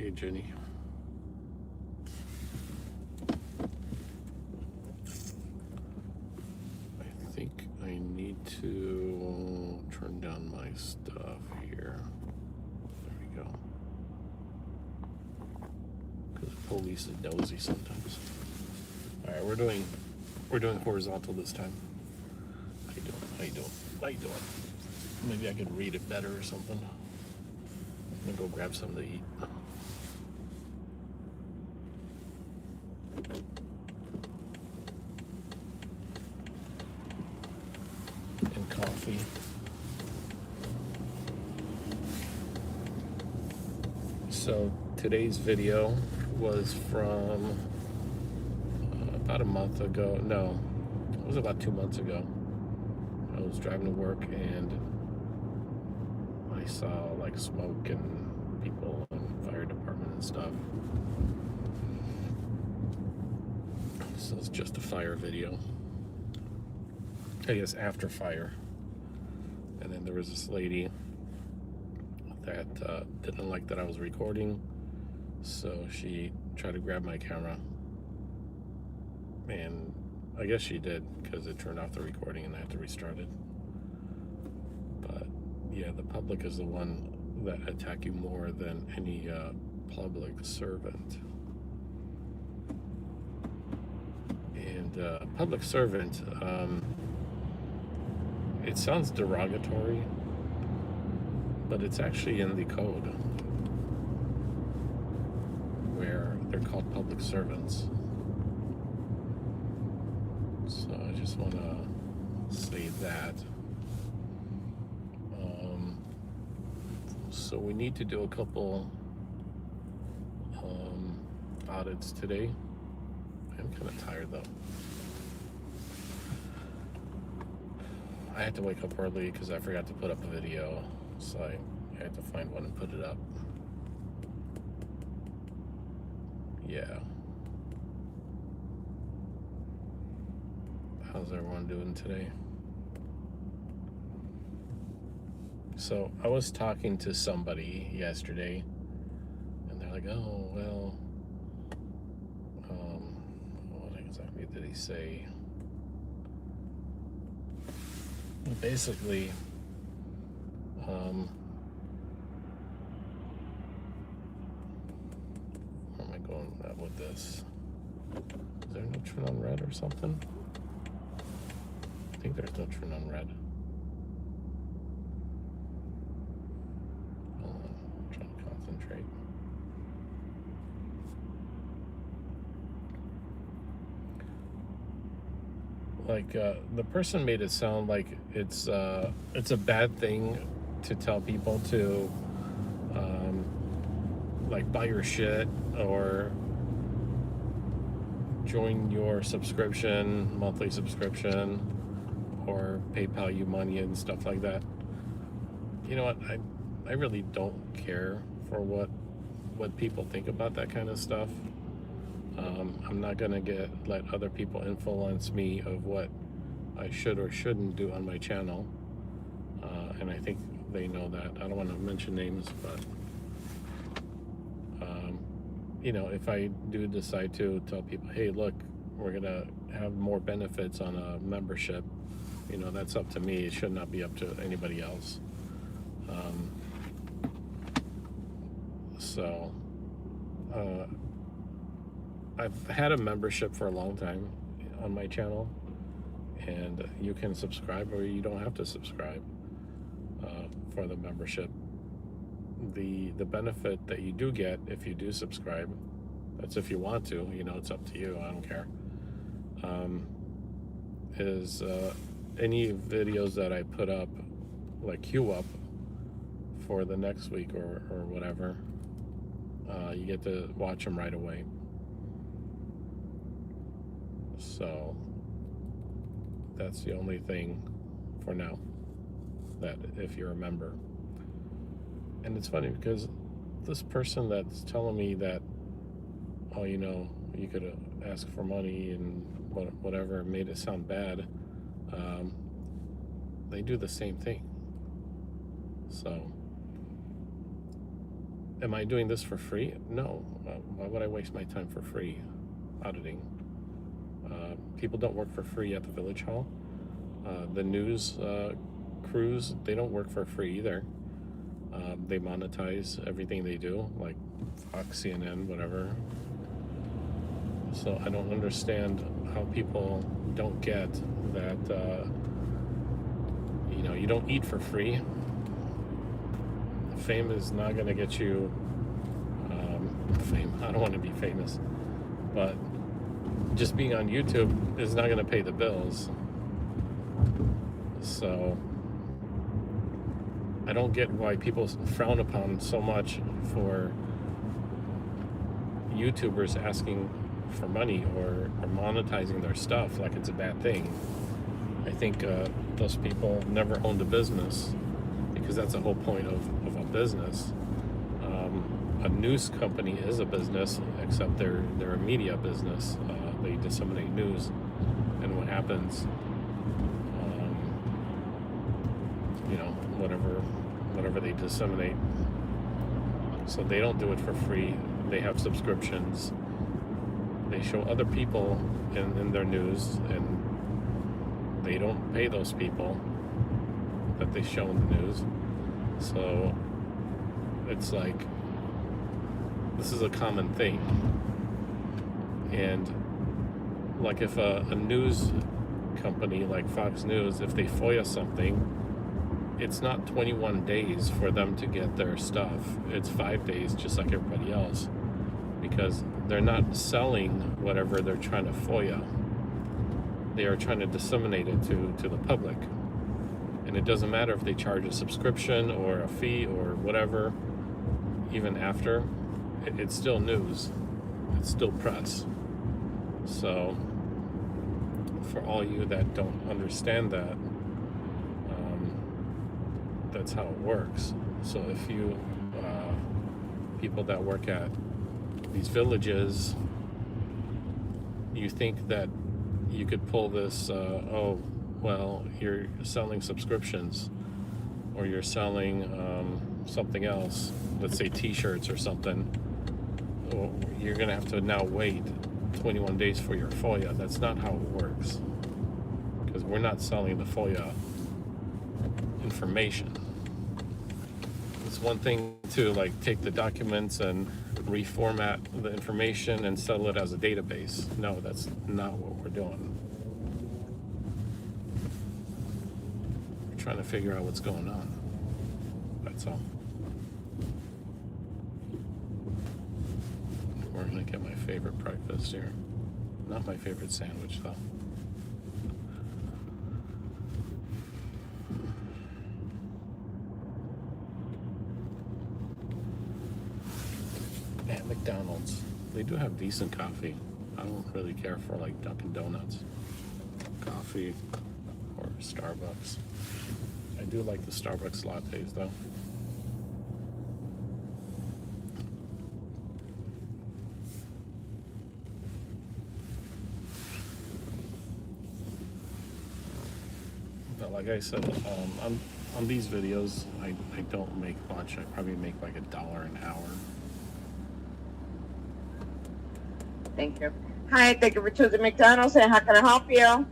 Hey, Jenny. I think I need to turn down my stuff here. There we go. Because the police is nosy sometimes. All right, we're doing horizontal this time. How you doing? Maybe I could read it better or something. I'm gonna go grab something to eat. And coffee. So today's video was from about a month ago. No, it was about 2 months ago. I was driving to work and I saw like smoke and people and fire department and stuff. So it's just a fire video. I guess after fire. And then there was this lady that didn't like that I was recording, so she tried to grab my camera, and I guess she did because it turned off the recording and I had to restart it. But yeah, the public is the one that attack you more than any public servant. And public servant, it sounds derogatory, but it's actually in the code where they're called public servants. So I just want to say that. So we need to do a couple audits today. I'm kind of tired though. I had to wake up early because I forgot to put up a video, so I had to find one and put it up. Yeah. How's everyone doing today? So I was talking to somebody yesterday, and they're like, "Oh, well, what exactly did he say?" Basically, where am I going with this? Is there no turn on red or something? I think there's no turn on red. Hold on, I'm trying to concentrate. Like the person made it sound like it's a bad thing to tell people to like buy your shit or join your subscription, monthly subscription, or PayPal you money and stuff like that. You know what? I really don't care for what people think about that kind of stuff. I'm not gonna let other people influence me of what I should or shouldn't do on my channel, and I think they know that. I don't want to mention names, but you know, if I do decide to tell people, hey, look, we're gonna have more benefits on a membership, you know, that's up to me. It should not be up to anybody else. So I've had a membership for a long time on my channel, and you can subscribe or you don't have to subscribe for the membership. The benefit that you do get if you do subscribe, that's if you want to, you know, it's up to you, I don't care, is any videos that I put up, like queue up for the next week or whatever, you get to watch them right away. So that's the only thing for now, that if you're a member. And it's funny because this person that's telling me that, oh, you know, you could ask for money and whatever, made it sound bad, they do the same thing. So Am I doing this for free? No. Why would I waste my time for free auditing? People don't work for free at the Village Hall. The news crews, they don't work for free either. They monetize everything they do, like Fox, CNN, whatever. So I don't understand how people don't get that, you don't eat for free. Fame is not going to get you fame. I don't want to be famous, but just being on YouTube is not going to pay the bills. So I don't get why people frown upon so much for YouTubers asking for money or monetizing their stuff like it's a bad thing. I think those people never owned a business, because that's the whole point of a business. A news company is a business, except they're a media business. They disseminate news and what happens, whatever they disseminate. So they don't do it for free. They have subscriptions. They show other people in their news, and they don't pay those people that they show in the news. So it's like, this is a common thing. And like, if a news company like Fox News, if they FOIA something, it's not 21 days for them to get their stuff. It's 5 days, just like everybody else, because they're not selling whatever they're trying to FOIA. They are trying to disseminate it to the public. And it doesn't matter if they charge a subscription or a fee or whatever, even after, it's still news. It's still press. So for all you that don't understand that, that's how it works. So if you people that work at these villages, you think that you could pull this, you're selling subscriptions, or you're selling something else, let's say t-shirts or something, well, you're gonna have to now wait 21 days for your FOIA. That's not how it works, because we're not selling the FOIA information. It's one thing to like take the documents and reformat the information and settle it as a database. No, that's not what we're doing. We're trying to figure out what's going on. That's all. We're gonna get my favorite breakfast here. Not my favorite sandwich though. At McDonald's, they do have decent coffee. I don't really care for like Dunkin' Donuts coffee or Starbucks. I do like the Starbucks lattes though. But like I said, on these videos, I don't make much. I probably make like $1 an hour. Thank you. Hi, thank you for choosing McDonald's, and how can I help you?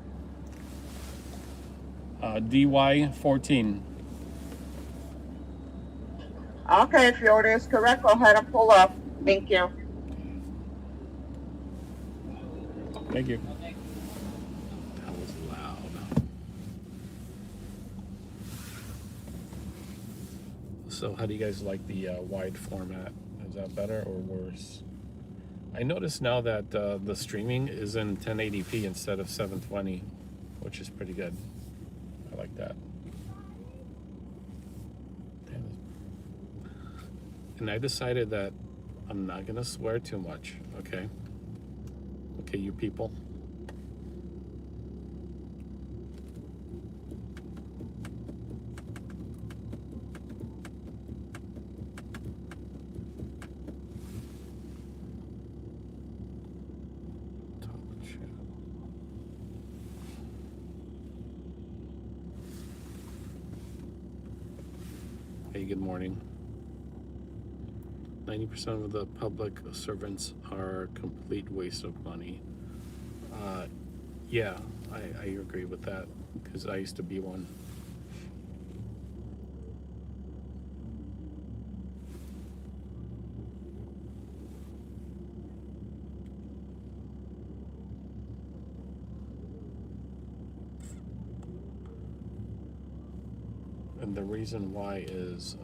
DY14. Okay, if your order is correct, go ahead and pull up. Thank you. Thank you. That was loud. So how do you guys like the wide format? Is that better or worse? I notice now that the streaming is in 1080p instead of 720, which is pretty good. I like that. And I decided that I'm not gonna swear too much, okay? Okay, you people. Hey, good morning. 90% of the public servants are a complete waste of money. Yeah, I agree with that, because I used to be one. And the reason why is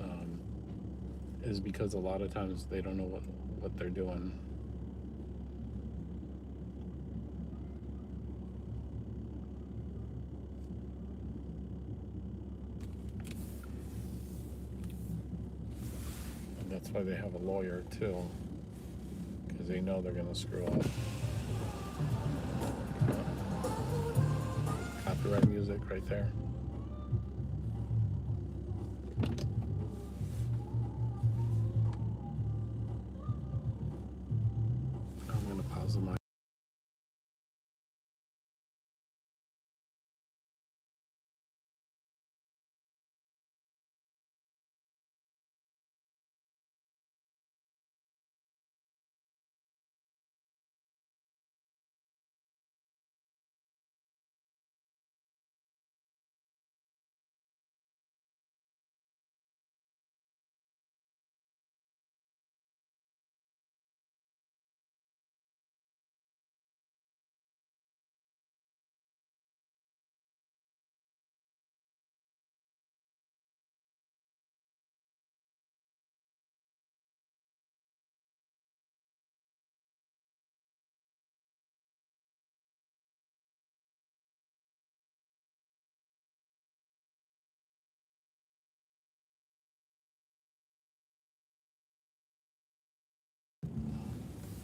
because a lot of times they don't know what they're doing. And that's why they have a lawyer too, because they know they're gonna screw up. Copyright music right there. I'm gonna pause the mic.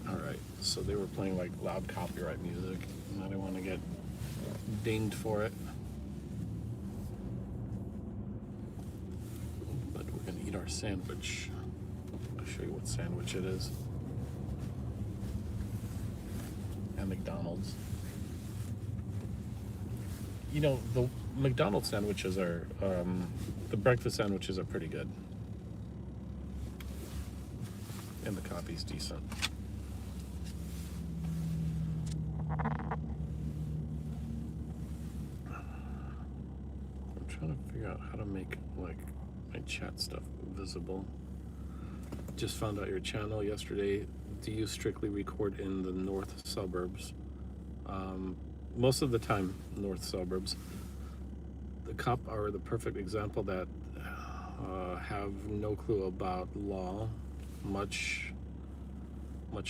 Alright, so they were playing like loud copyright music, and I didn't want to get dinged for it. But we're gonna eat our sandwich. I'll show you what sandwich it is. At McDonald's. You know, the McDonald's sandwiches are, the breakfast sandwiches are pretty good. And the coffee's decent. I'm trying to figure out how to make like my chat stuff visible. Just found out your channel yesterday. Do you strictly record in the north suburbs? Most of the time, north suburbs. The cop are the perfect example that have no clue about law, much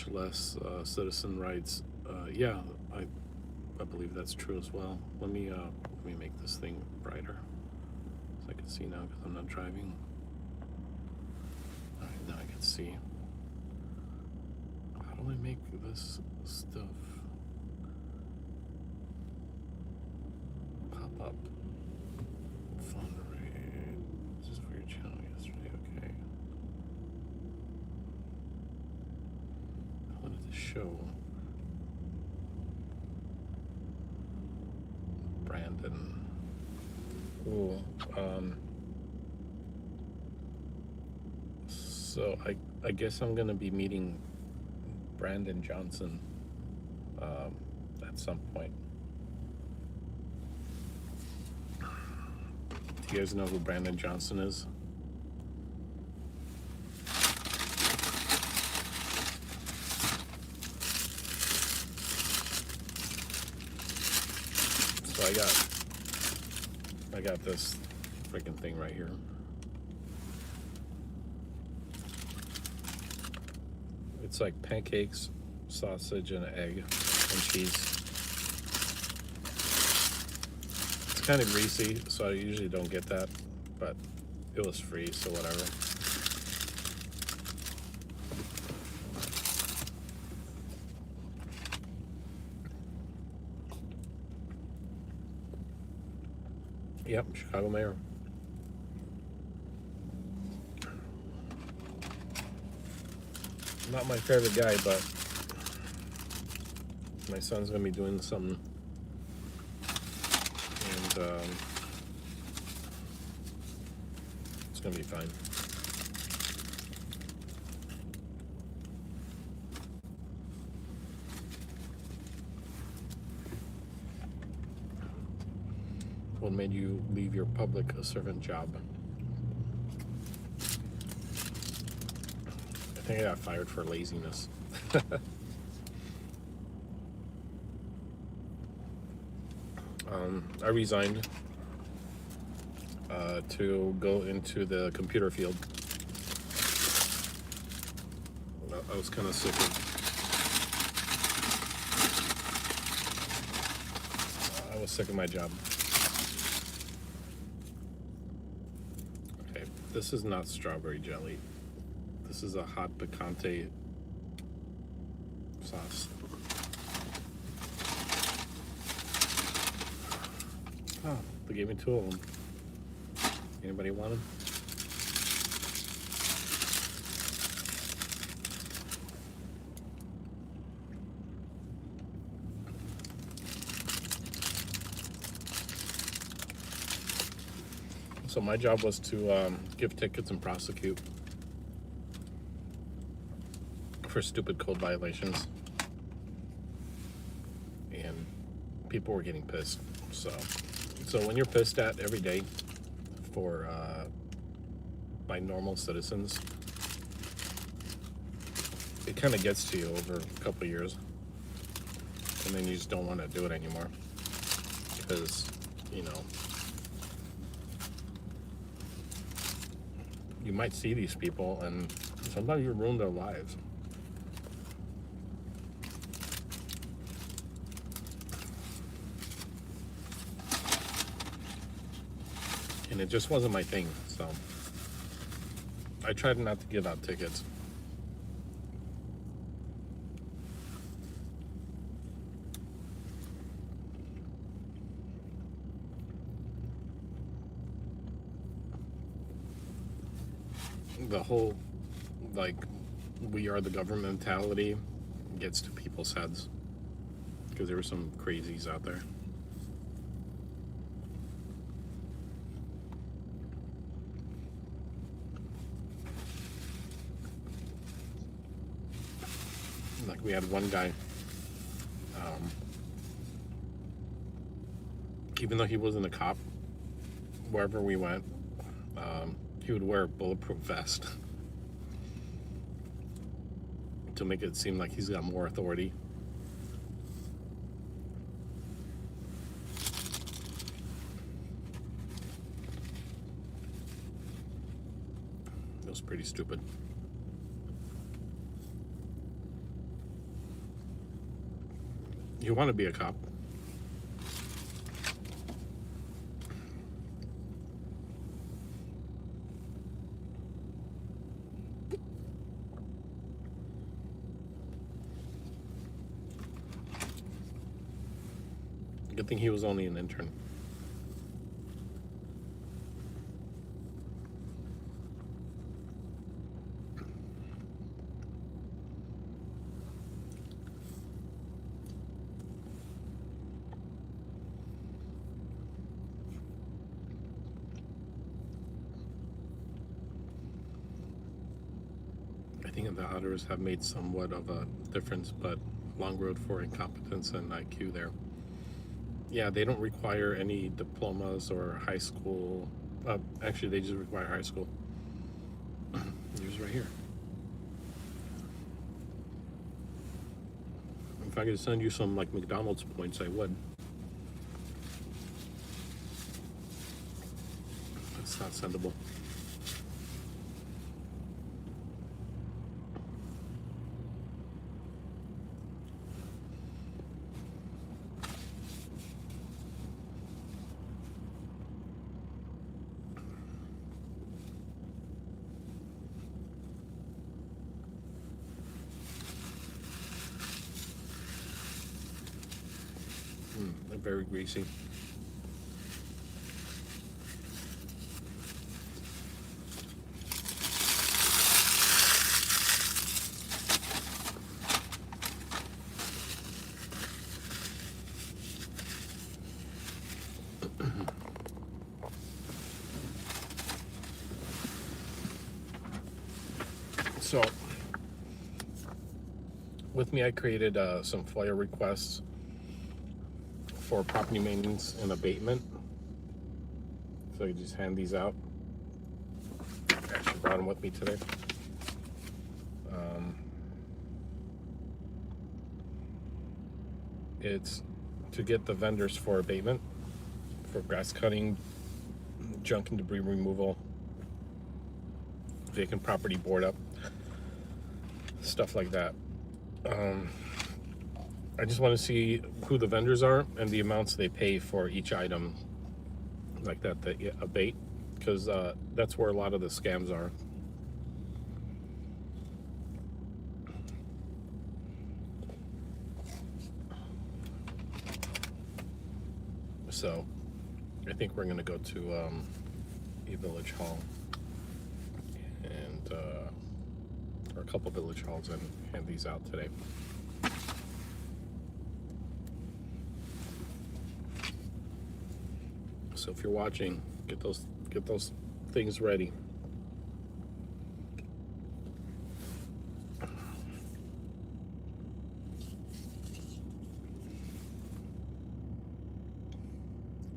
less citizen rights. Yeah, I believe that's true as well. Let me make this thing brighter so I can see now, because I'm not driving. All right, now I can see. How do I make this stuff pop up? Fun rate. This is for your channel yesterday. Okay. I wanted to show Brandon. Cool. So I guess I'm gonna be meeting Brandon Johnson at some point. Do you guys know who Brandon Johnson is? So I got this freaking thing right here. It's like pancakes, sausage, and an egg, and cheese. It's kind of greasy, so I usually don't get that, but it was free, so whatever. Yep, Chicago mayor. Not my favorite guy, but my son's gonna be doing something, and it's gonna be fine. What made you leave your public servant job? I think I got fired for laziness. I resigned to go into the computer field. I was kind of sick of. I was sick of my job. Okay, this is not strawberry jelly. This is a hot picante sauce. Oh, they gave me 2 of them. Anybody want them? So my job was to give tickets and prosecute for stupid code violations, and people were getting pissed. So when you're pissed at every day for by normal citizens, it kind of gets to you over a couple of years, and then you just don't want to do it anymore because, you know, you might see these people and sometimes you ruin their lives. And it just wasn't my thing, so I tried not to give out tickets. The whole, like, we are the government mentality gets to people's heads because there were some crazies out there. Like, we had one guy, even though he wasn't a cop, wherever we went, he would wear a bulletproof vest to make it seem like he's got more authority. It was pretty stupid. You want to be a cop. Good thing he was only an intern. I think the auditors have made somewhat of a difference, but long road for incompetence and IQ there. Yeah, they don't require any diplomas or high school. Actually, they just require high school. Here's right here. If I could send you some like McDonald's points, I would. It's not sendable. They're very greasy. So, with me, I created some FOIA requests for property maintenance and abatement. So I just hand these out. I actually brought them with me today. It's to get the vendors for abatement, for grass cutting, junk and debris removal, vacant property board up, stuff like that. I just want to see who the vendors are and the amounts they pay for each item like that they abate, because that's where a lot of the scams are. So I think we're going to go to a village hall and or a couple village halls and hand these out today. So if you're watching, get those things ready.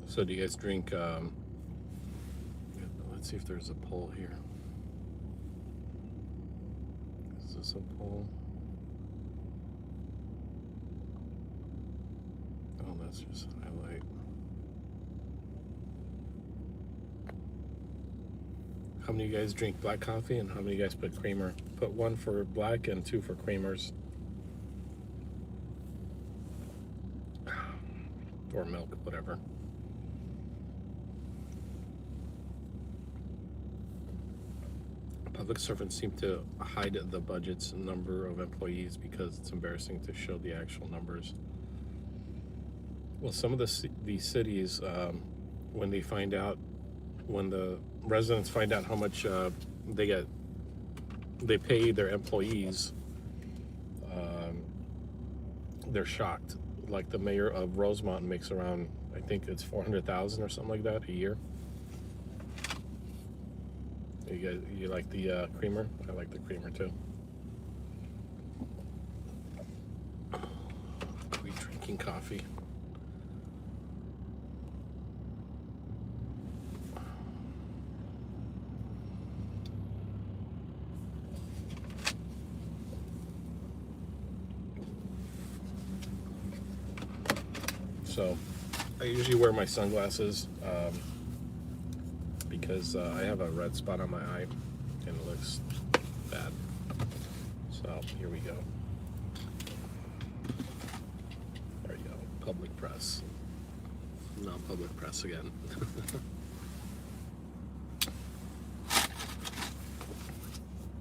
So do you guys drink, let's see if there's a poll here. Is this a poll? Oh, that's just highlight. How many of you guys drink black coffee and how many of you guys put creamer? Put 1 for black and 2 for creamers. Or milk, whatever. Public servants seem to hide the budget's number of employees because it's embarrassing to show the actual numbers. Well, some of these cities, when the residents find out how much they pay their employees, they're shocked. Like the mayor of Rosemont makes around, I think it's $400,000 or something like that a year. You like the creamer? I like the creamer too. Are we drinking coffee? So I usually wear my sunglasses because I have a red spot on my eye and it looks bad. So here we go. There you go. Public press. Non-public press again.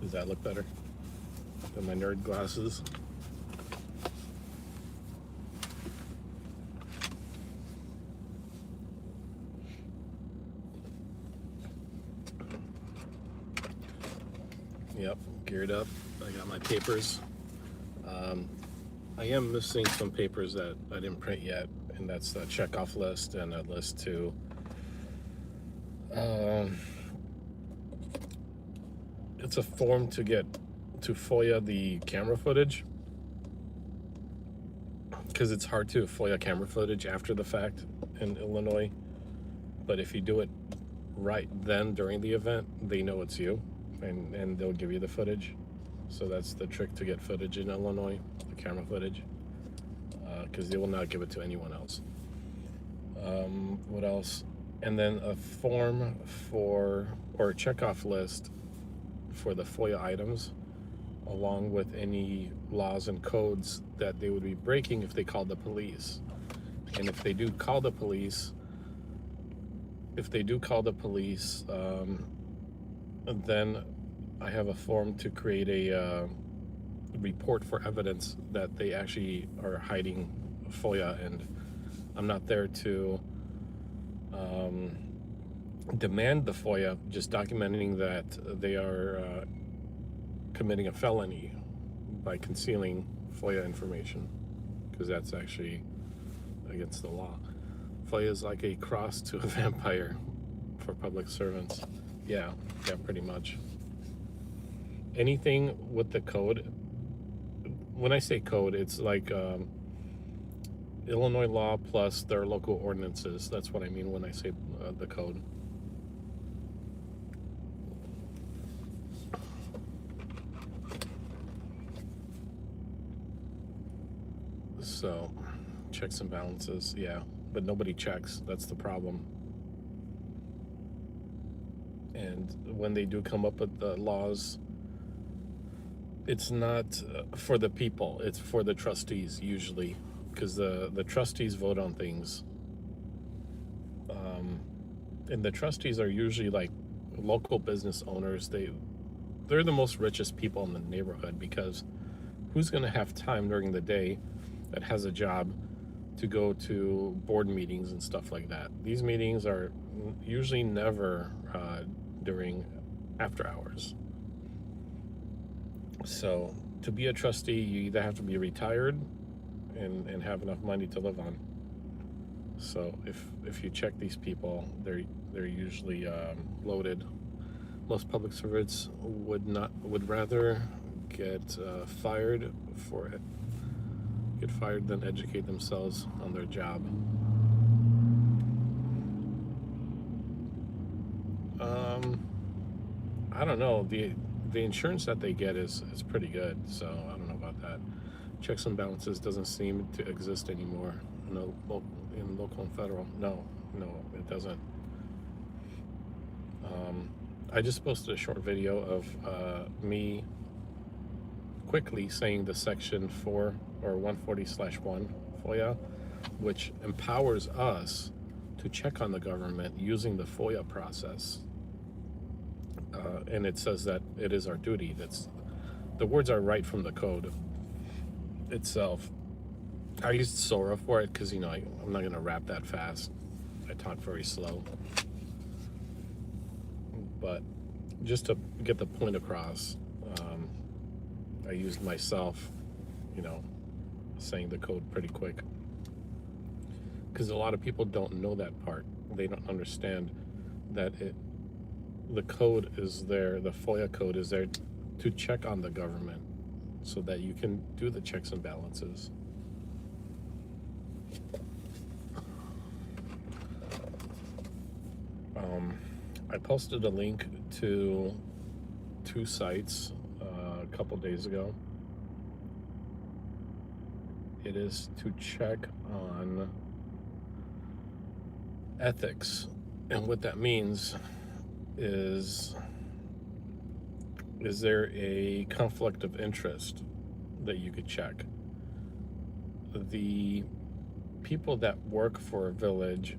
Does that look better than my nerd glasses? Yep, geared up. I got my papers. I am missing some papers that I didn't print yet, and that's the checkoff list and a list to it's a form to get to FOIA the camera footage, because it's hard to FOIA camera footage after the fact in Illinois, but if you do it right then during the event, they know it's you. And they'll give you the footage. So that's the trick to get footage in Illinois, the camera footage, because they will not give it to anyone else. What else? And then a form or a checkoff list for the FOIA items, along with any laws and codes that they would be breaking if they called the police. And if they do call the police, then I have a form to create a report for evidence that they actually are hiding FOIA, and I'm not there to demand the FOIA, just documenting that they are committing a felony by concealing FOIA information, because that's actually against the law. FOIA is like a cross to a vampire for public servants. Yeah, pretty much. Anything with the code, when I say code, it's like Illinois law plus their local ordinances. That's what I mean when I say the code. So, checks and balances, yeah. But nobody checks. That's the problem. And when they do come up with the laws, it's not for the people. It's for the trustees, usually. Because the trustees vote on things. And the trustees are usually like local business owners. They're the most richest people in the neighborhood, because who's going to have time during the day that has a job to go to board meetings and stuff like that? These meetings are usually never during after hours. So to be a trustee, you either have to be retired and have enough money to live on. So if you check these people, they're usually loaded. Most public servants would rather get fired than educate themselves on their job. I don't know. The insurance that they get is pretty good, so I don't know about that. Checks and balances doesn't seem to exist anymore. No, in local and federal. No, it doesn't. I just posted a short video of me quickly saying the section 4 or 140/1 FOIA, which empowers us to check on the government using the FOIA process. And it says that it is our duty. The words are right from the code itself. I used Sora for it because, I'm not going to rap that fast. I talk very slow. But just to get the point across, I used myself, saying the code pretty quick. Because a lot of people don't know that part. They don't understand that the code is there, the FOIA code is there to check on the government so that you can do the checks and balances. I posted a link to 2 sites a couple days ago. It is to check on ethics, and what that means is there a conflict of interest that you could check? The people that work for a village,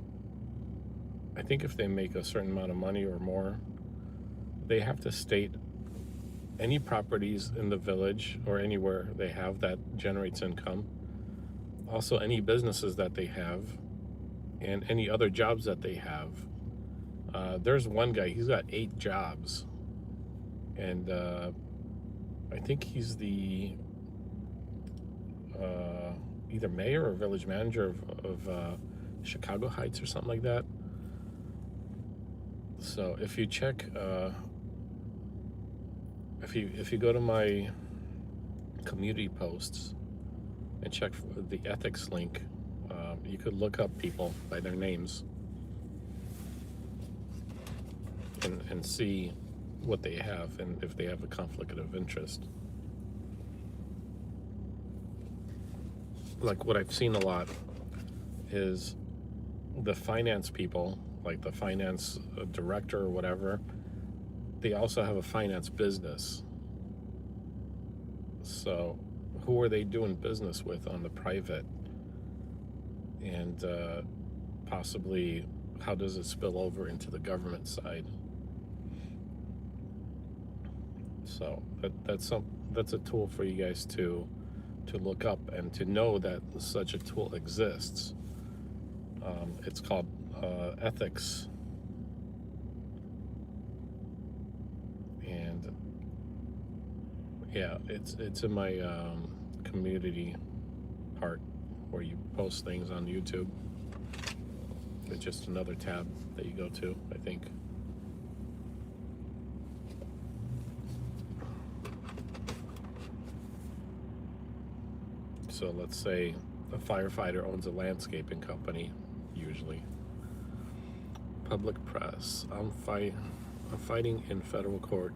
I think if they make a certain amount of money or more, they have to state any properties in the village or anywhere they have that generates income. Also, any businesses that they have and any other jobs that they have. There's one guy, he's got 8 jobs. And I think he's the either mayor or village manager of Chicago Heights or something like that. So if you check, if you go to my community posts and check the ethics link, you could look up people by their names and see what they have and if they have a conflict of interest. Like what I've seen a lot is the finance people, like the finance director or whatever, they also have a finance business. So who are they doing business with on the private? And possibly how does it spill over into the government side? So that's a tool for you guys to look up and to know that such a tool exists. It's called ethics, and yeah, it's in my community part where you post things on YouTube. It's just another tab that you go to, I think. So let's say a firefighter owns a landscaping company, usually. Public press. I'm fighting in federal court.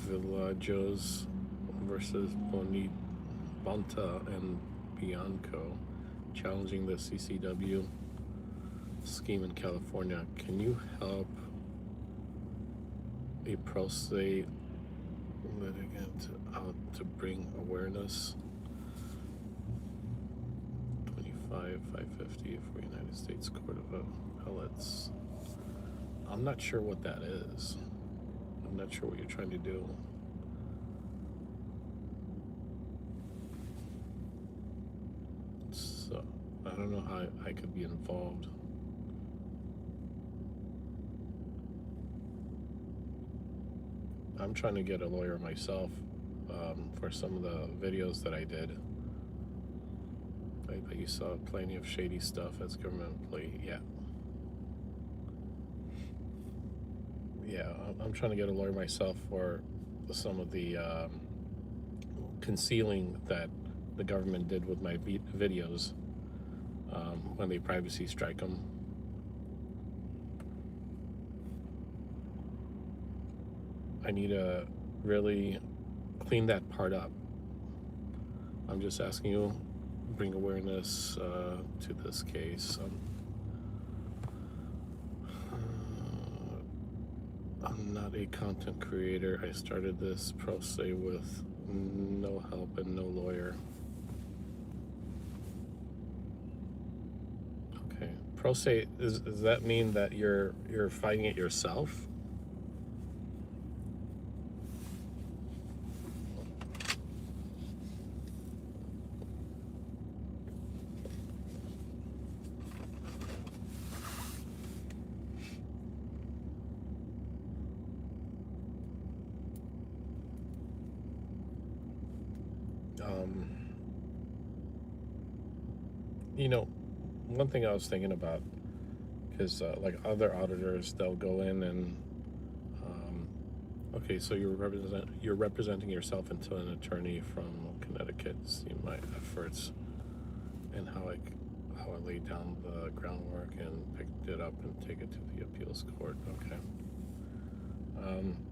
Villagos versus Bonta and Bianco challenging the CCW scheme in California. Can you help a pro se litigant out to bring awareness? 25,550 for United States Court of Appellates. I'm not sure what that is. I'm not sure what you're trying to do. So I don't know how I could be involved. I'm trying to get a lawyer myself for some of the videos that I did. You saw plenty of shady stuff as government employee. Yeah, I'm trying to get a lawyer myself for some of the concealing that the government did with my videos when they privacy strike them. I need to really clean that part up. I'm just asking you, bring awareness to this case. I'm not a content creator. I started this pro se with no help and no lawyer. Okay, pro se, does that mean that you're fighting it yourself? You know, one thing I was thinking about is like other auditors, they'll go in and okay, so you're representing yourself into an attorney from Connecticut. See my efforts and how I laid down the groundwork and picked it up and take it to the appeals court. Okay.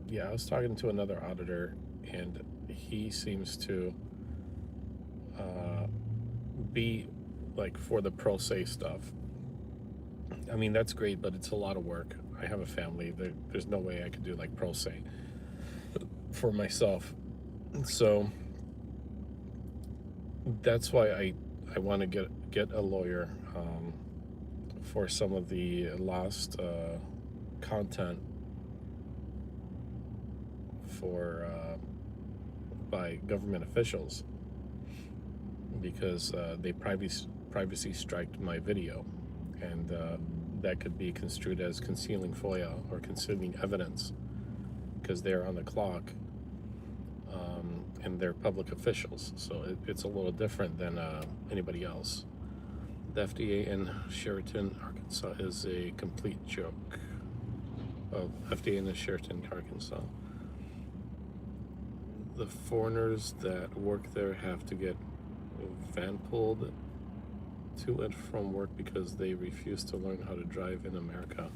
Yeah, I was talking to another auditor, and he seems to be like for the pro se stuff. I mean, that's great, but it's a lot of work. I have a family. There's no way I could do like pro se for myself. So that's why I want to get a lawyer for some of the lost content for by government officials, because they privacy striked my video, and that could be construed as concealing FOIA or concealing evidence, because they're on the clock and they're public officials. So it's a little different than anybody else. The FDA in Sheraton, Arkansas is a complete joke. Oh, FDA in Sheraton, Arkansas. The foreigners that work there have to get van pulled to and from work because they refuse to learn how to drive in America.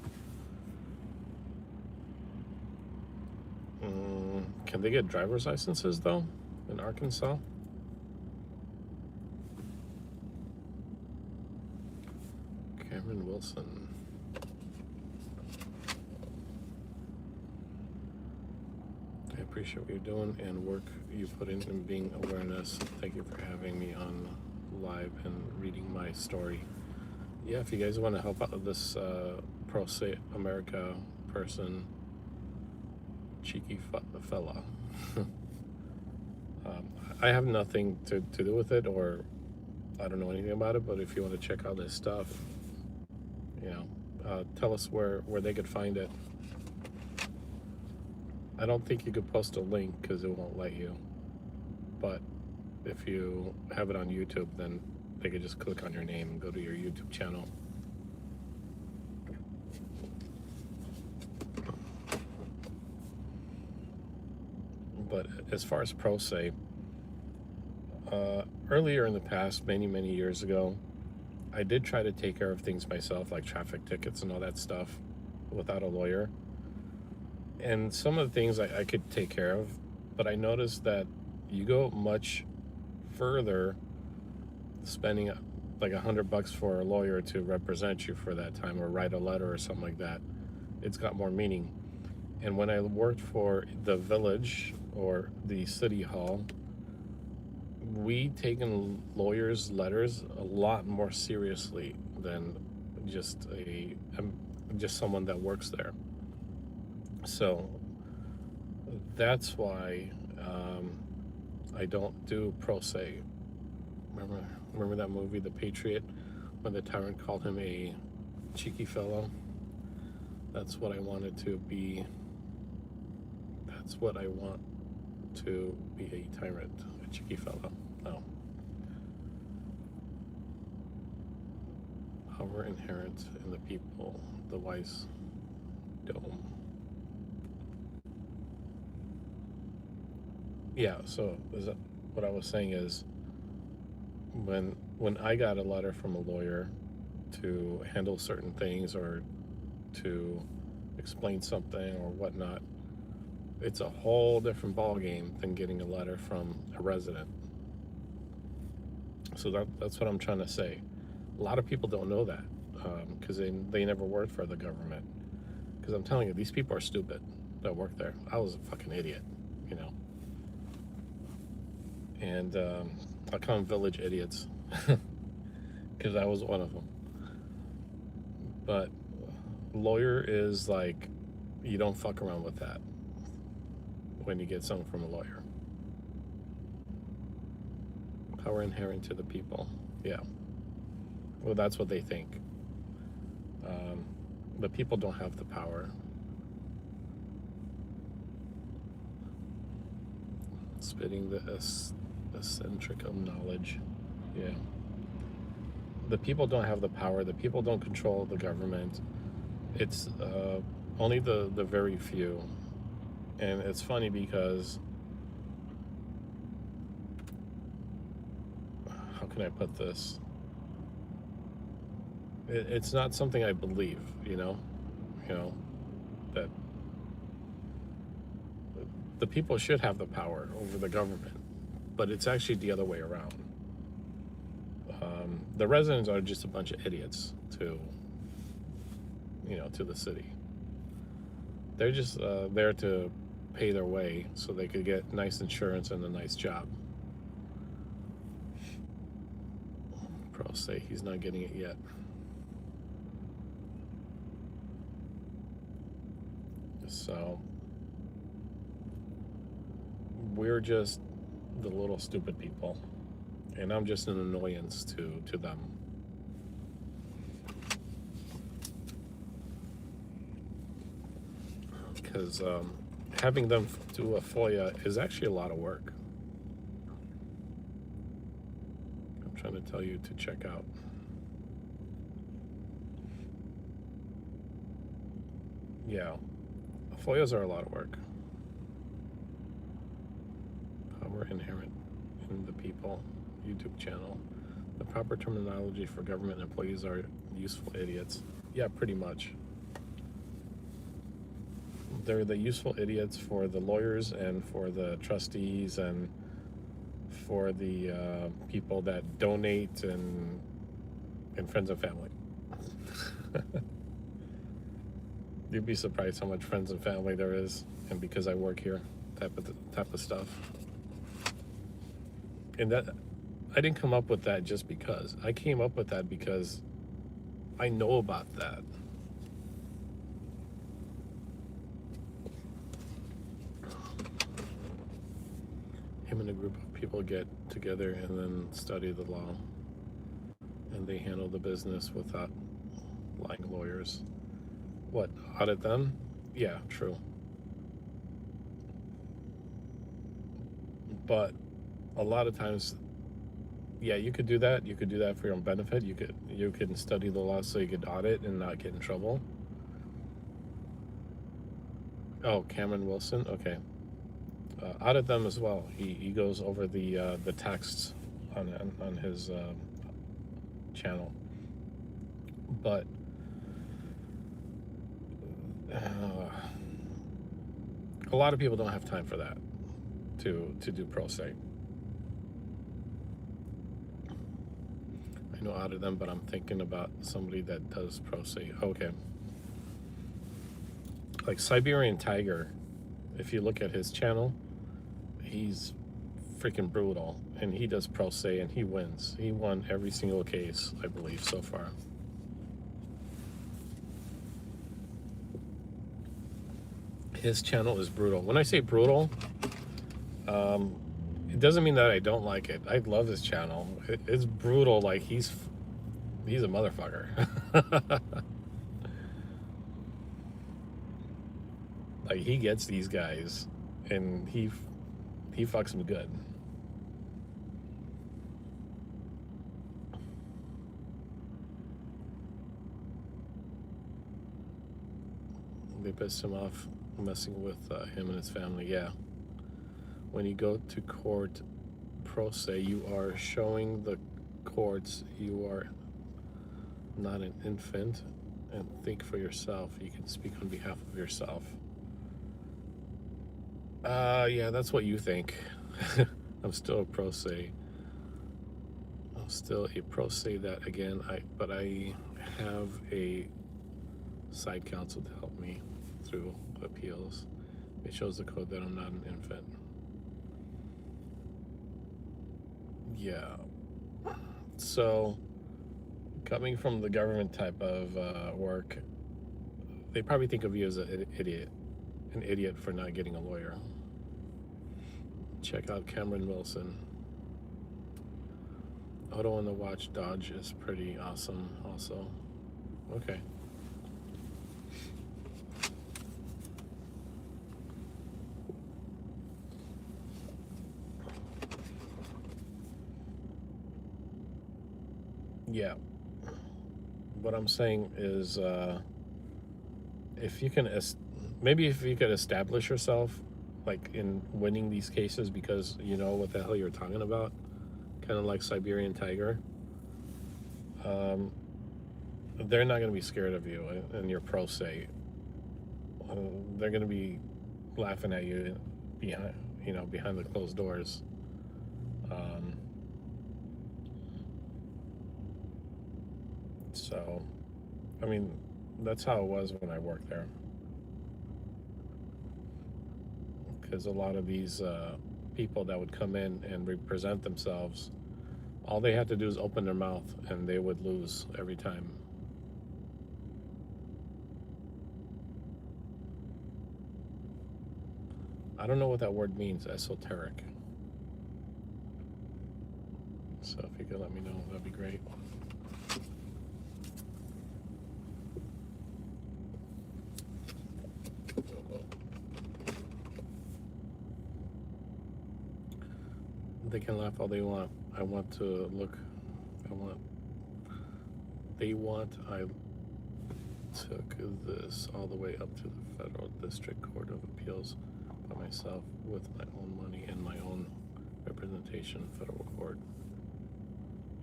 Can they get driver's licenses though in Arkansas? Cameron Wilson. I appreciate what you're doing and work you put in being awareness. Thank you for having me on live and reading my story. Yeah, if you guys want to help out with this pro se America person, cheeky fella. I have nothing to do with it, or I don't know anything about it, but if you want to check out this stuff, you know, tell us where they could find it. I don't think you could post a link because it won't let you, but if you have it on YouTube, then they could just click on your name and go to your YouTube channel. But as far as pro se, earlier in the past, many years ago, I did try to take care of things myself, like traffic tickets and all that stuff, without a lawyer. And some of the things I could take care of, but I noticed that you go much further spending like $100 for a lawyer to represent you for that time, or write a letter or something like that. It's got more meaning. And when I worked for the village or the city hall, we taken lawyers' letters a lot more seriously than just someone that works there. So that's why I don't do pro se. Remember that movie, The Patriot, when the tyrant called him a cheeky fellow? That's what I wanted to be. That's what I want to be, a tyrant, a cheeky fellow. Oh. Power inherent in the people, the wise dome. Yeah, so is that what I was saying is, when I got a letter from a lawyer to handle certain things or to explain something or whatnot, it's a whole different ballgame than getting a letter from a resident. So that's what I'm trying to say. A lot of people don't know that because they never worked for the government. Because I'm telling you, these people are stupid that work there. I was a fucking idiot, you know. And I call them village idiots because I was one of them. But lawyer is like, you don't fuck around with that when you get something from a lawyer. Power inherent to the people. Yeah. Well, that's what they think. The people don't have the power. Spitting the eccentric of knowledge. Yeah. The people don't have the power. The people don't control the government. It's only the very few. And it's funny because, how can I put this? It's not something I believe, you know, that the people should have the power over the government, but it's actually the other way around. The residents are just a bunch of idiots to the city. They're just there to pay their way so they could get nice insurance and a nice job. Pro say he's not getting it yet. So we're just the little stupid people, and I'm just an annoyance to them. Because having them do a FOIA is actually a lot of work. I'm trying to tell you to check out. Yeah, FOIAs are a lot of work. Power inherent in the people. YouTube channel. The proper terminology for government employees are useful idiots. Yeah, pretty much. They're the useful idiots for the lawyers and for the trustees and for the people that donate and friends and family. You'd be surprised how much friends and family there is, and because I work here, type of stuff. And that I didn't come up with that just because. I came up with that because I know about that. Him and a group of people get together and then study the law, and they handle the business without lying lawyers. What, audit them? Yeah, true. But a lot of times, yeah, you could do that. You could do that for your own benefit. You can study the law so you could audit and not get in trouble. Oh, Cameron Wilson. Okay. Audit them as well. He goes over the texts on his channel. But a lot of people don't have time for that to do pro se. I know out of them, but I'm thinking about somebody that does pro se. Okay. Like Siberian Tiger, if you look at his channel, he's freaking brutal, and he does pro se and he wins. He won every single case, I believe, so far. His channel is brutal. When I say brutal, it doesn't mean that I don't like it. I love his channel. It's brutal. Like he's a motherfucker. Like he gets these guys, and he fucks them good. They pissed him off messing with him and his family. Yeah. When you go to court pro se, you are showing the courts you are not an infant, and think for yourself. You can speak on behalf of yourself. Yeah, that's what you think. I'm still a pro se. I'm still a pro se that again, but I have a side counsel to help me through appeals. It shows the code that I'm not an infant. Yeah. So, coming from the government type of work, they probably think of you as an idiot for not getting a lawyer. Check out Cameron Wilson. Auto on the Watch Dodge is pretty awesome also. Okay. Yeah. What I'm saying is, if you can, maybe if you could establish yourself, like in winning these cases because you know what the hell you're talking about, kind of like Siberian Tiger, they're not going to be scared of you and your pro se. They're going to be laughing at you behind the closed doors. So, I mean, that's how it was when I worked there. Because a lot of these people that would come in and represent themselves, all they had to do is open their mouth and they would lose every time. I don't know what that word means, esoteric. So if you could let me know, that'd be great. They can laugh all they want. I took this all the way up to the Federal District Court of Appeals by myself with my own money and my own representation, federal court.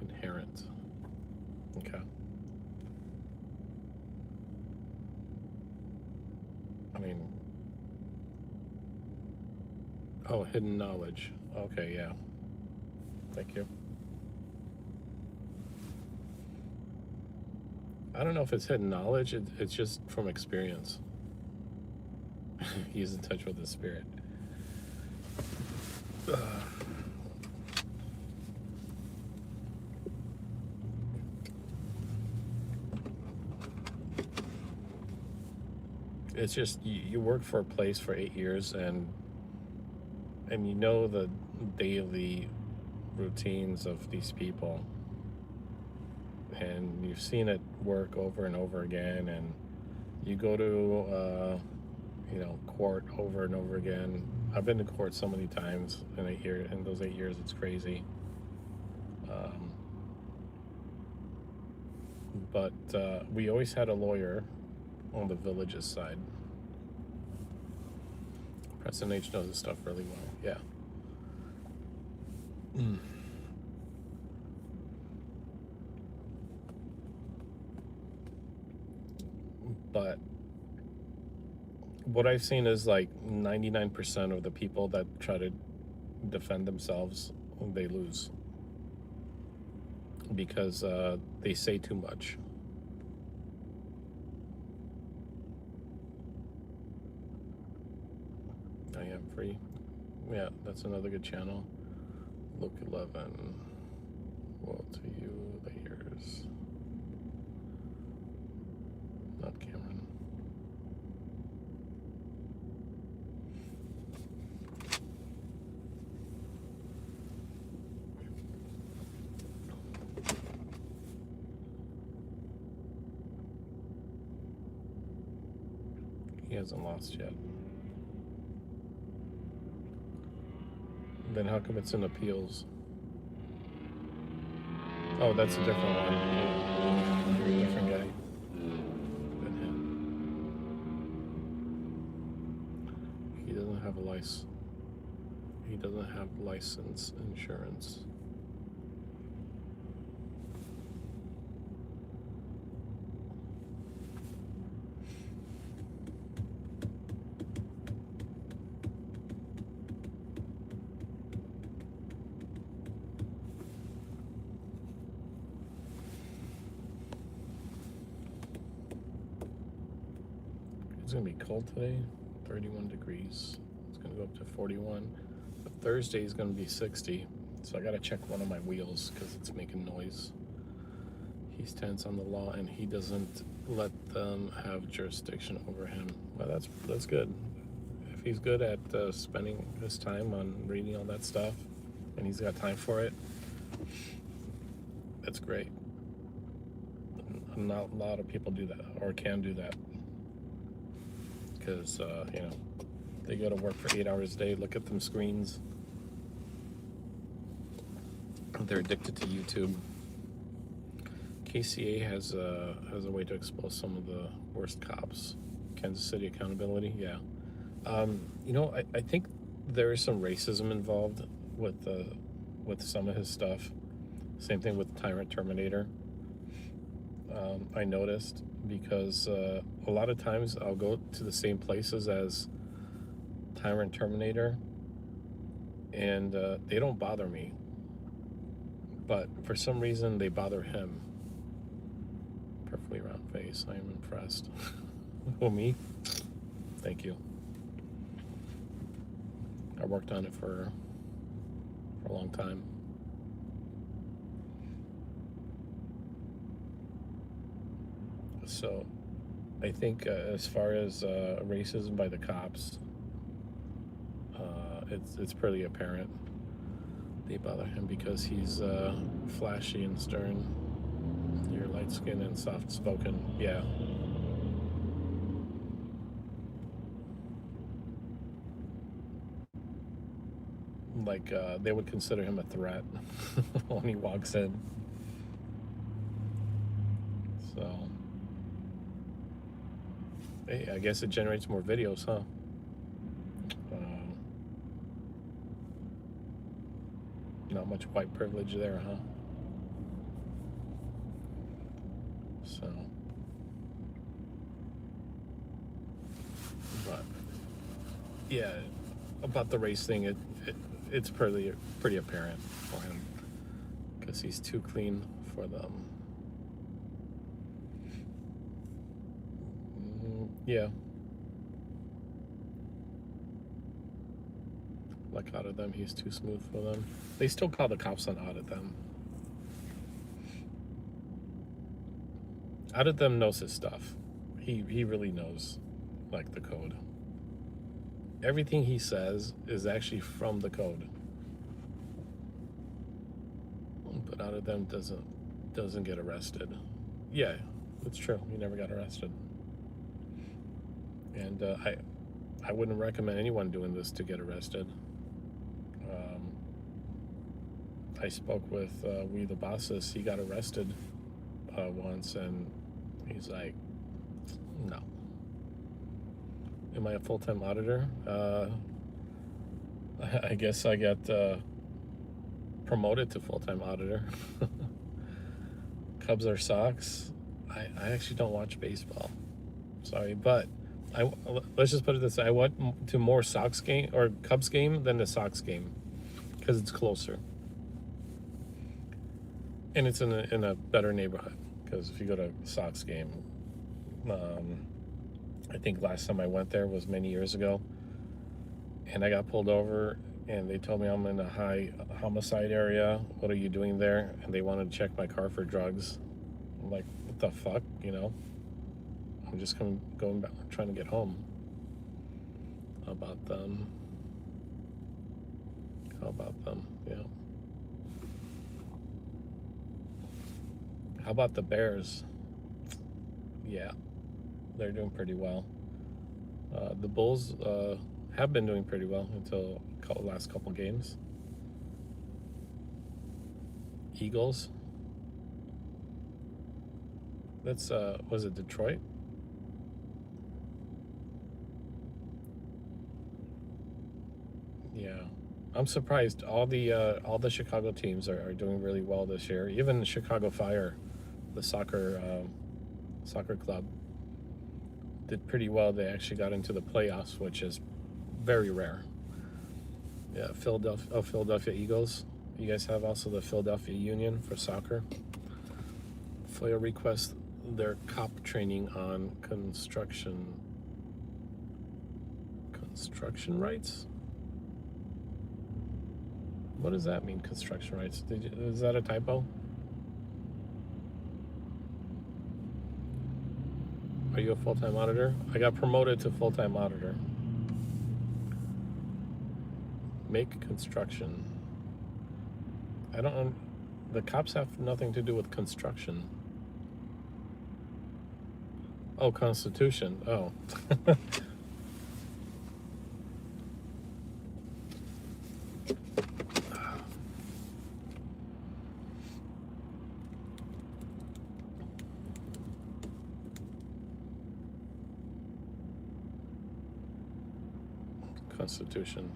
Inherent. Okay. I mean, oh, hidden knowledge. Okay, yeah. Thank you. I don't know if it's hidden knowledge. It's just from experience. He's in touch with the spirit. It's just you work for a place for 8 years and you know the daily routines of these people, and you've seen it work over and over again, and you go to court over and over again. I've been to court so many times in 8 years. In those 8 years, it's crazy. But we always had a lawyer on the village's side. Preston H knows his stuff really well. Yeah. But what I've seen is like 99% of the people that try to defend themselves, they lose. because they say too much. I am free. Yeah, that's another good channel. Look 11. Well, to you, the years. Not Cameron. He hasn't lost yet. Then how come it's in appeals? Oh, that's a different one. Different guy than him. He doesn't have a license. He doesn't have license insurance. It's gonna be cold today, 31 degrees. It's gonna go up to 41. But Thursday is gonna be 60. So I gotta check one of my wheels because it's making noise. He stands on the law and he doesn't let them have jurisdiction over him. Well, that's good. If he's good at spending his time on reading all that stuff and he's got time for it, that's great. Not a lot of people do that or can do that. Because, you know, they go to work for 8 hours a day, look at them screens. They're addicted to YouTube. KCA has a way to expose some of the worst cops. Kansas City Accountability, yeah. You know, I think there is some racism involved with some of his stuff. Same thing with Tyrant Terminator. I noticed because a lot of times I'll go to the same places as Tyrant Terminator and they don't bother me, but for some reason they bother him. Perfectly round face. I am impressed. Oh, me? Thank you. I worked on it for a long time. So I think as far as racism by the cops, it's pretty apparent. They bother him because he's flashy and stern. You're light-skinned and soft-spoken. Yeah. Like they would consider him a threat when he walks in. So, hey, I guess it generates more videos, huh? Not much white privilege there, huh? So, but yeah, about the race thing, it's pretty apparent for him because he's too clean for them. Yeah. Like audit them, he's too smooth for them. They still call the cops on audit them. Audit them knows his stuff. He really knows, like, the code. Everything he says is actually from the code. But audit them doesn't get arrested. Yeah, it's true. He never got arrested. And I wouldn't recommend anyone doing this to get arrested. I spoke with We the Bosses. He got arrested once, and he's like, no. Am I a full-time auditor? I guess I got promoted to full-time auditor. Cubs or Sox? I actually don't watch baseball. Sorry, but let's just put it this way. I went to more Sox game or Cubs game than the Sox game because it's closer. And it's in a better neighborhood, because if you go to a Sox game, I think last time I went there was many years ago, and I got pulled over, and they told me I'm in a high homicide area. What are you doing there? And they wanted to check my car for drugs. I'm like, what the fuck, you know? I'm just going back, trying to get home. How about them? Yeah. How about the Bears? Yeah, they're doing pretty well. The Bulls have been doing pretty well until last couple games. Eagles. That's was it Detroit? Yeah, I'm surprised. All the Chicago teams are doing really well this year. Even Chicago Fire, the soccer club, did pretty well. They actually got into the playoffs, which is very rare. Yeah, Philadelphia Eagles. You guys have also the Philadelphia Union for soccer. FOIA request their cop training on construction rights. What does that mean, construction rights? Is that a typo? Are you a full-time auditor? I got promoted to full-time auditor. Make construction. I don't. The cops have nothing to do with construction. Oh, Constitution. Oh. Constitution.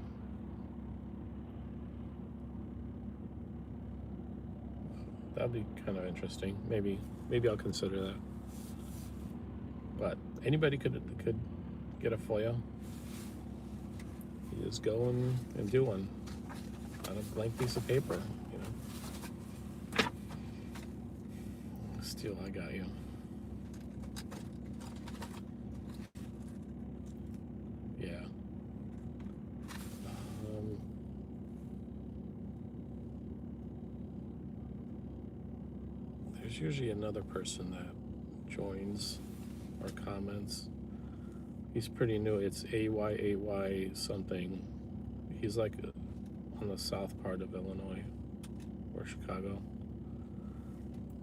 That'd be kind of interesting. Maybe I'll consider that. But anybody could get a FOIA. You just go and do one on a blank piece of paper, you know. Steal, I got you. Yeah. There's usually another person that joins or comments. He's pretty new. It's AY something. He's like on the south part of Illinois or Chicago.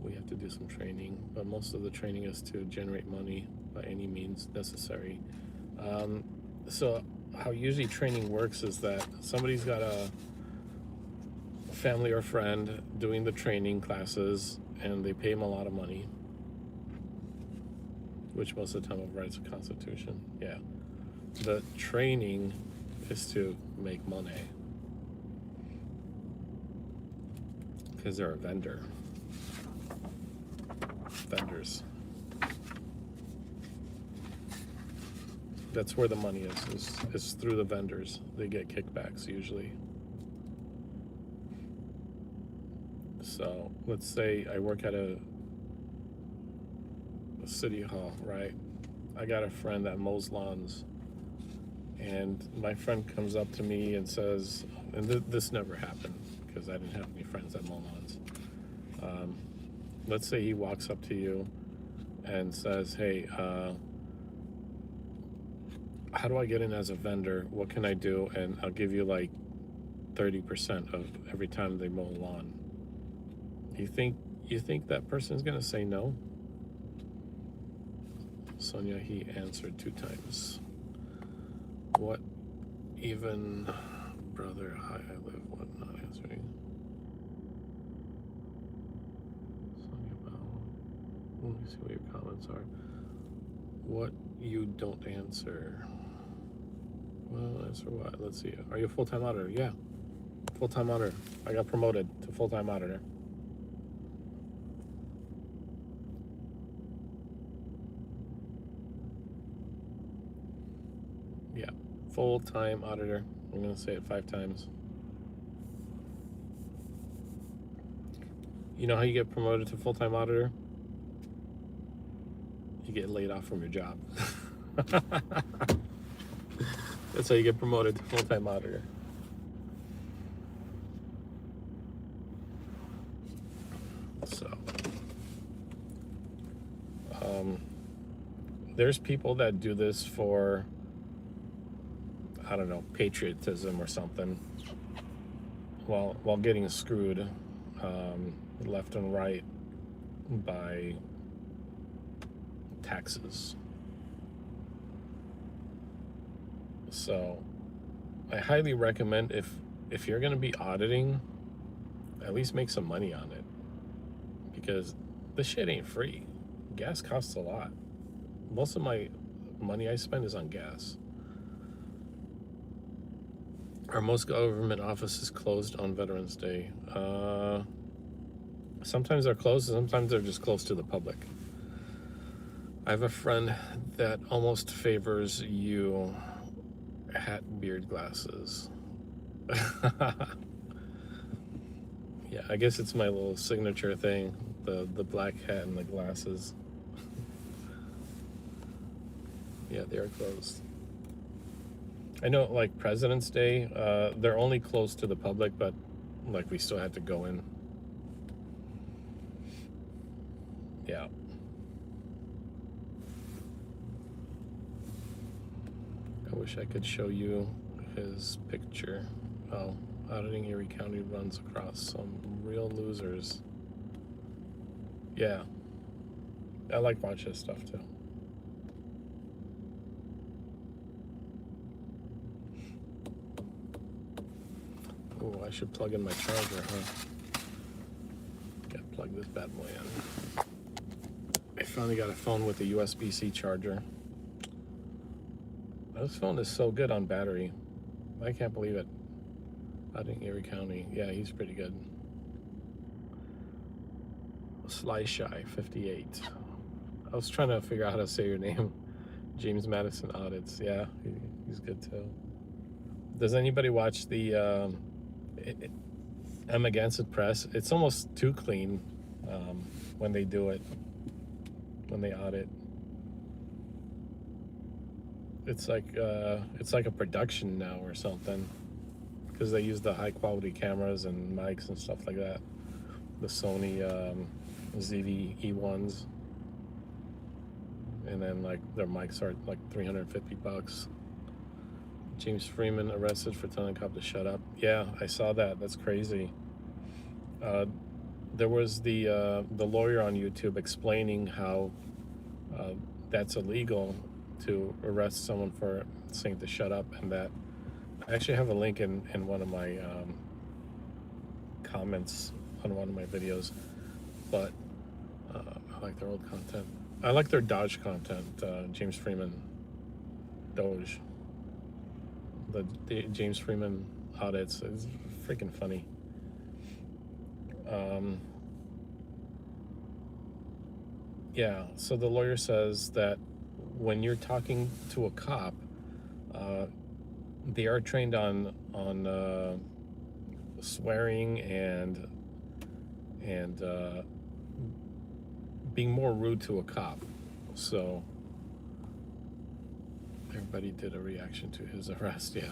We have to do some training, but most of the training is to generate money by any means necessary. So how usually training works is that somebody's got a family or friend doing the training classes, and they pay them a lot of money, which most of the time overrides the Constitution. Yeah. The training is to make money because they're a vendor. Vendors. That's where the money is through the vendors. They get kickbacks usually. So let's say I work at a city hall, right? I got a friend that mows lawns, and my friend comes up to me and says, and this never happened because I didn't have any friends that mow lawns. Let's say he walks up to you and says, hey, how do I get in as a vendor? What can I do? And I'll give you like 30% of every time they mow a lawn. You think that person's gonna say no? Sonia, he answered 2 times. What even, brother, hi, I live, what, not answering? Sonia Powell. Let me see what your comments are. What you don't answer. Well, answer what? Let's see. Are you a full-time auditor? Yeah. Full-time auditor. I got promoted to full-time auditor. Yeah. Full-time auditor. I'm going to say it 5 times. You know how you get promoted to full-time auditor? You get laid off from your job. That's how you get promoted to full-time auditor. So, there's people that do this for, I don't know, patriotism or something, while getting screwed left and right by taxes. So I highly recommend, if you're going to be auditing, at least make some money on it, because this shit ain't free. Gas costs a lot. Most of my money I spend is on gas. Are most government offices closed on Veterans Day? Sometimes they're closed, sometimes they're just closed to the public. I have a friend that almost favors you hat, beard, glasses. Yeah, I guess it's my little signature thing, the black hat and the glasses. Yeah, they are closed. I know, like President's Day, they're only closed to the public, but like we still have to go in. Yeah. I wish I could show you his picture. Oh, auditing Erie County runs across some real losers. Yeah. I like watching this stuff too. Oh, I should plug in my charger, huh? Gotta plug this bad boy in. I finally got a phone with a USB-C charger. This phone is so good on battery. I can't believe it. I think Erie County. Yeah, he's pretty good. Sly Shy 58. I was trying to figure out how to say your name. James Madison Audits. Yeah, he's good too. Does anybody watch the I'm Against It Press? It's almost too clean when they do it, when they audit. It's like a production now or something, because they use the high quality cameras and mics and stuff like that. The Sony ZV-E1s, and then like their mics are like $350. James Freeman arrested for telling a cop to shut up. Yeah, I saw that. That's crazy. There was the lawyer on YouTube explaining how that's illegal to arrest someone for saying to shut up, and that I actually have a link in one of my comments on one of my videos. But I like their old content. I like their Doge content. James Freeman Doge. The James Freeman audits. It's freaking funny. Yeah, so the lawyer says that when you're talking to a cop, they are trained on swearing and being more rude to a cop. So everybody did a reaction to his arrest. Yeah.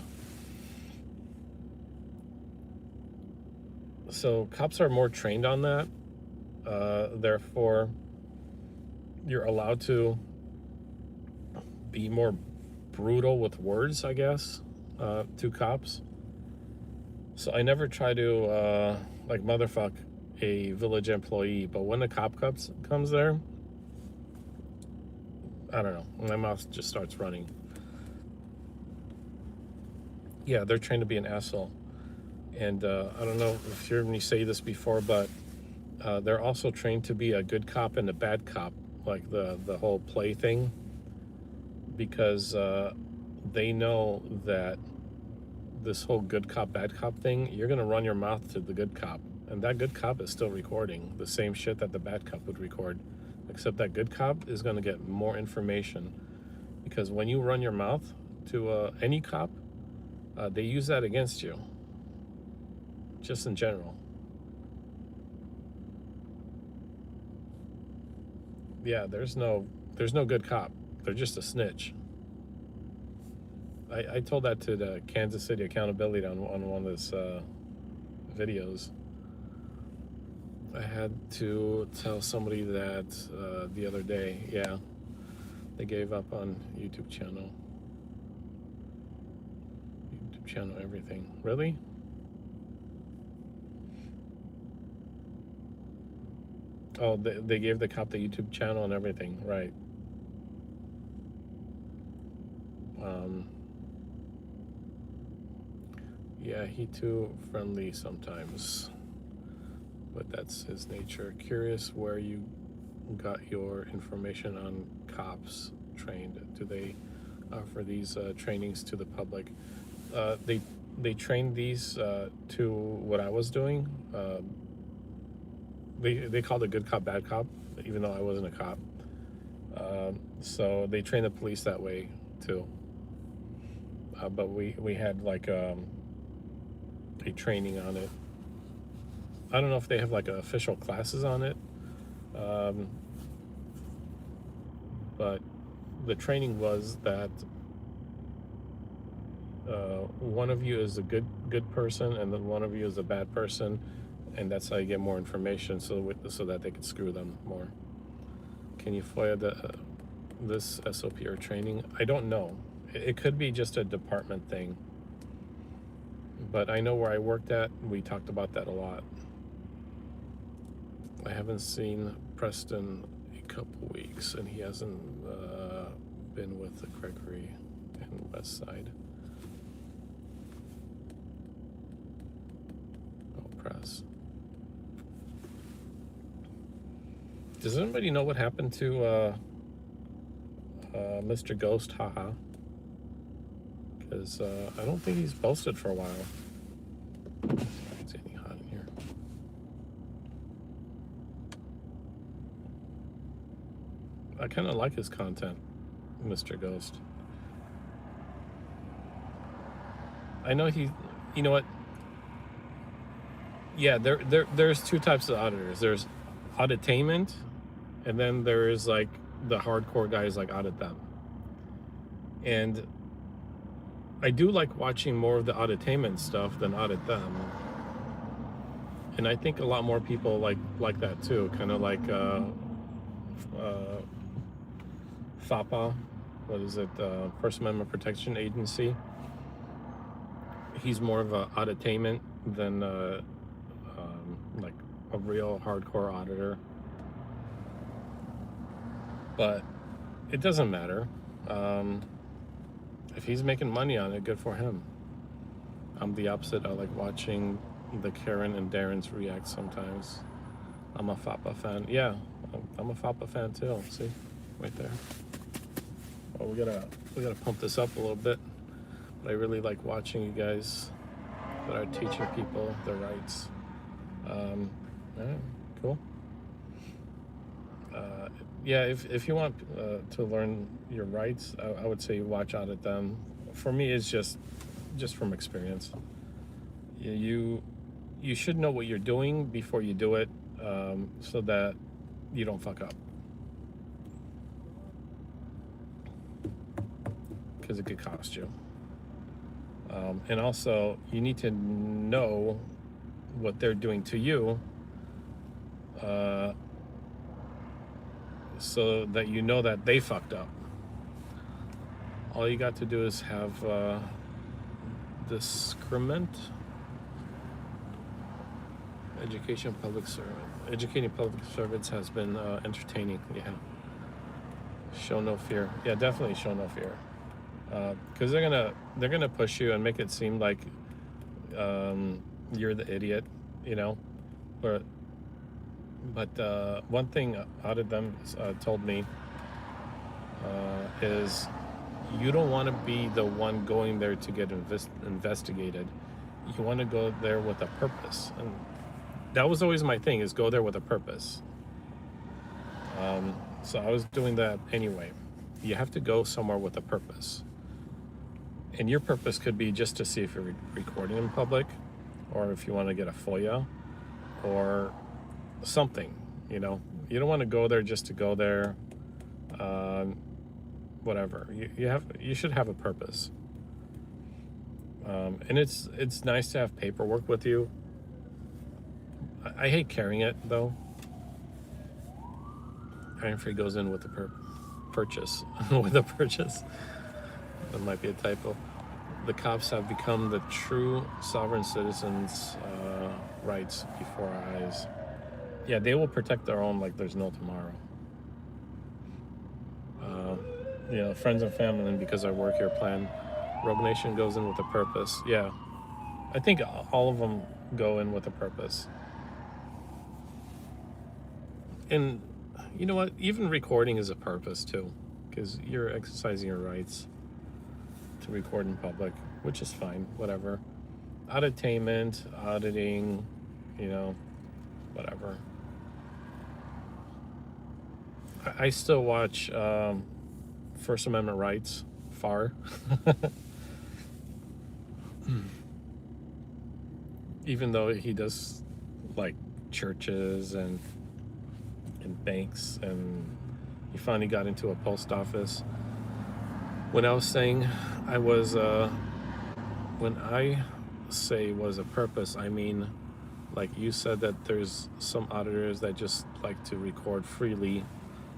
So cops are more trained on that. Therefore, you're allowed to be more brutal with words, I guess, to cops. So I never try to like motherfuck a village employee, but when the cop comes there, I don't know, my mouth just starts running. Yeah, they're trained to be an asshole. And I don't know if you heard me say this before, but they're also trained to be a good cop and a bad cop, like the whole play thing, because they know that this whole good cop, bad cop thing, you're going to run your mouth to the good cop, and that good cop is still recording the same shit that the bad cop would record, except that good cop is going to get more information, because when you run your mouth to any cop, they use that against you, just in general. Yeah, there's no good cop. They're just a snitch. I told that to the Kansas City Accountability on one of his videos. I had to tell somebody that the other day. Yeah, they gave up on YouTube channel, everything. Really? Oh, they gave the cop the YouTube channel and everything, right? Yeah, he too friendly sometimes, but that's his nature. Curious where you got your information on cops trained. Do they offer these trainings to the public? They trained these to what I was doing. They called it good cop, bad cop, even though I wasn't a cop. So they train the police that way too. But we had like a training on it. I don't know if they have like official classes on it, but the training was that one of you is a good person, and then one of you is a bad person, and that's how you get more information, so that they could screw them more. Can you FOIA this SOP or training? I don't know. It could be just a department thing, but I know where I worked at, we talked about that a lot. I haven't seen Preston a couple weeks, and he hasn't been with the Gregory and West Side. Oh, press. Does anybody know what happened to Mr. Ghost? Haha. Because I don't think he's posted for a while. It's getting hot in here. I kind of like his content, Mr. Ghost. I know you know what? Yeah, there's two types of auditors. There's auditainment, and then there is like the hardcore guys like Audit Them. And I do like watching more of the auditainment stuff than Audit Them. And I think a lot more people like that too, kind of like FAPA, what is it, First Amendment Protection Agency. He's more of a auditainment than like a real hardcore auditor. But it doesn't matter. If he's making money on it, good for him. I'm the opposite. I like watching the Karen and Darren's react sometimes. I'm a FAPA fan. Yeah, I'm a FAPA fan too. See, right there. Well, we gotta pump this up a little bit. But I really like watching you guys that are teaching people their rights. Yeah, cool. Yeah, if you want to learn your rights, I would say watch Audit Them. For me, it's just from experience. You should know what you're doing before you do it, so that you don't fuck up. Because it could cost you. And also, you need to know what they're doing to you, so that you know that they fucked up. All you got to do is have discernment. Educating public servants has been entertaining. Yeah. Show no fear. Yeah, definitely show no fear. Because they're gonna push you and make it seem like you're the idiot, you know. But one thing Audit Them told me is you don't want to be the one going there to get investigated. You want to go there with a purpose, and that was always my thing: is go there with a purpose. So I was doing that anyway. You have to go somewhere with a purpose, and your purpose could be just to see if you're recording in public, or if you want to get a FOIA, or something, you know. You don't want to go there just to go there. Whatever. You should have a purpose. And it's nice to have paperwork with you. I hate carrying it though. Iron Free goes in with the purchase. With a purchase. That might be a typo. The cops have become the true sovereign citizens' rights before our eyes. Yeah, they will protect their own like there's no tomorrow. Friends and family, and because I work here plan. Rogue Nation goes in with a purpose. Yeah, I think all of them go in with a purpose. And you know what? Even recording is a purpose too, because you're exercising your rights to record in public, which is fine, whatever. Auditainment, auditing, whatever. I still watch First Amendment rights, FAR. Even though he does like churches and banks, and he finally got into a post office. When I was saying when I say was a purpose, I mean, like you said that there's some auditors that just like to record freely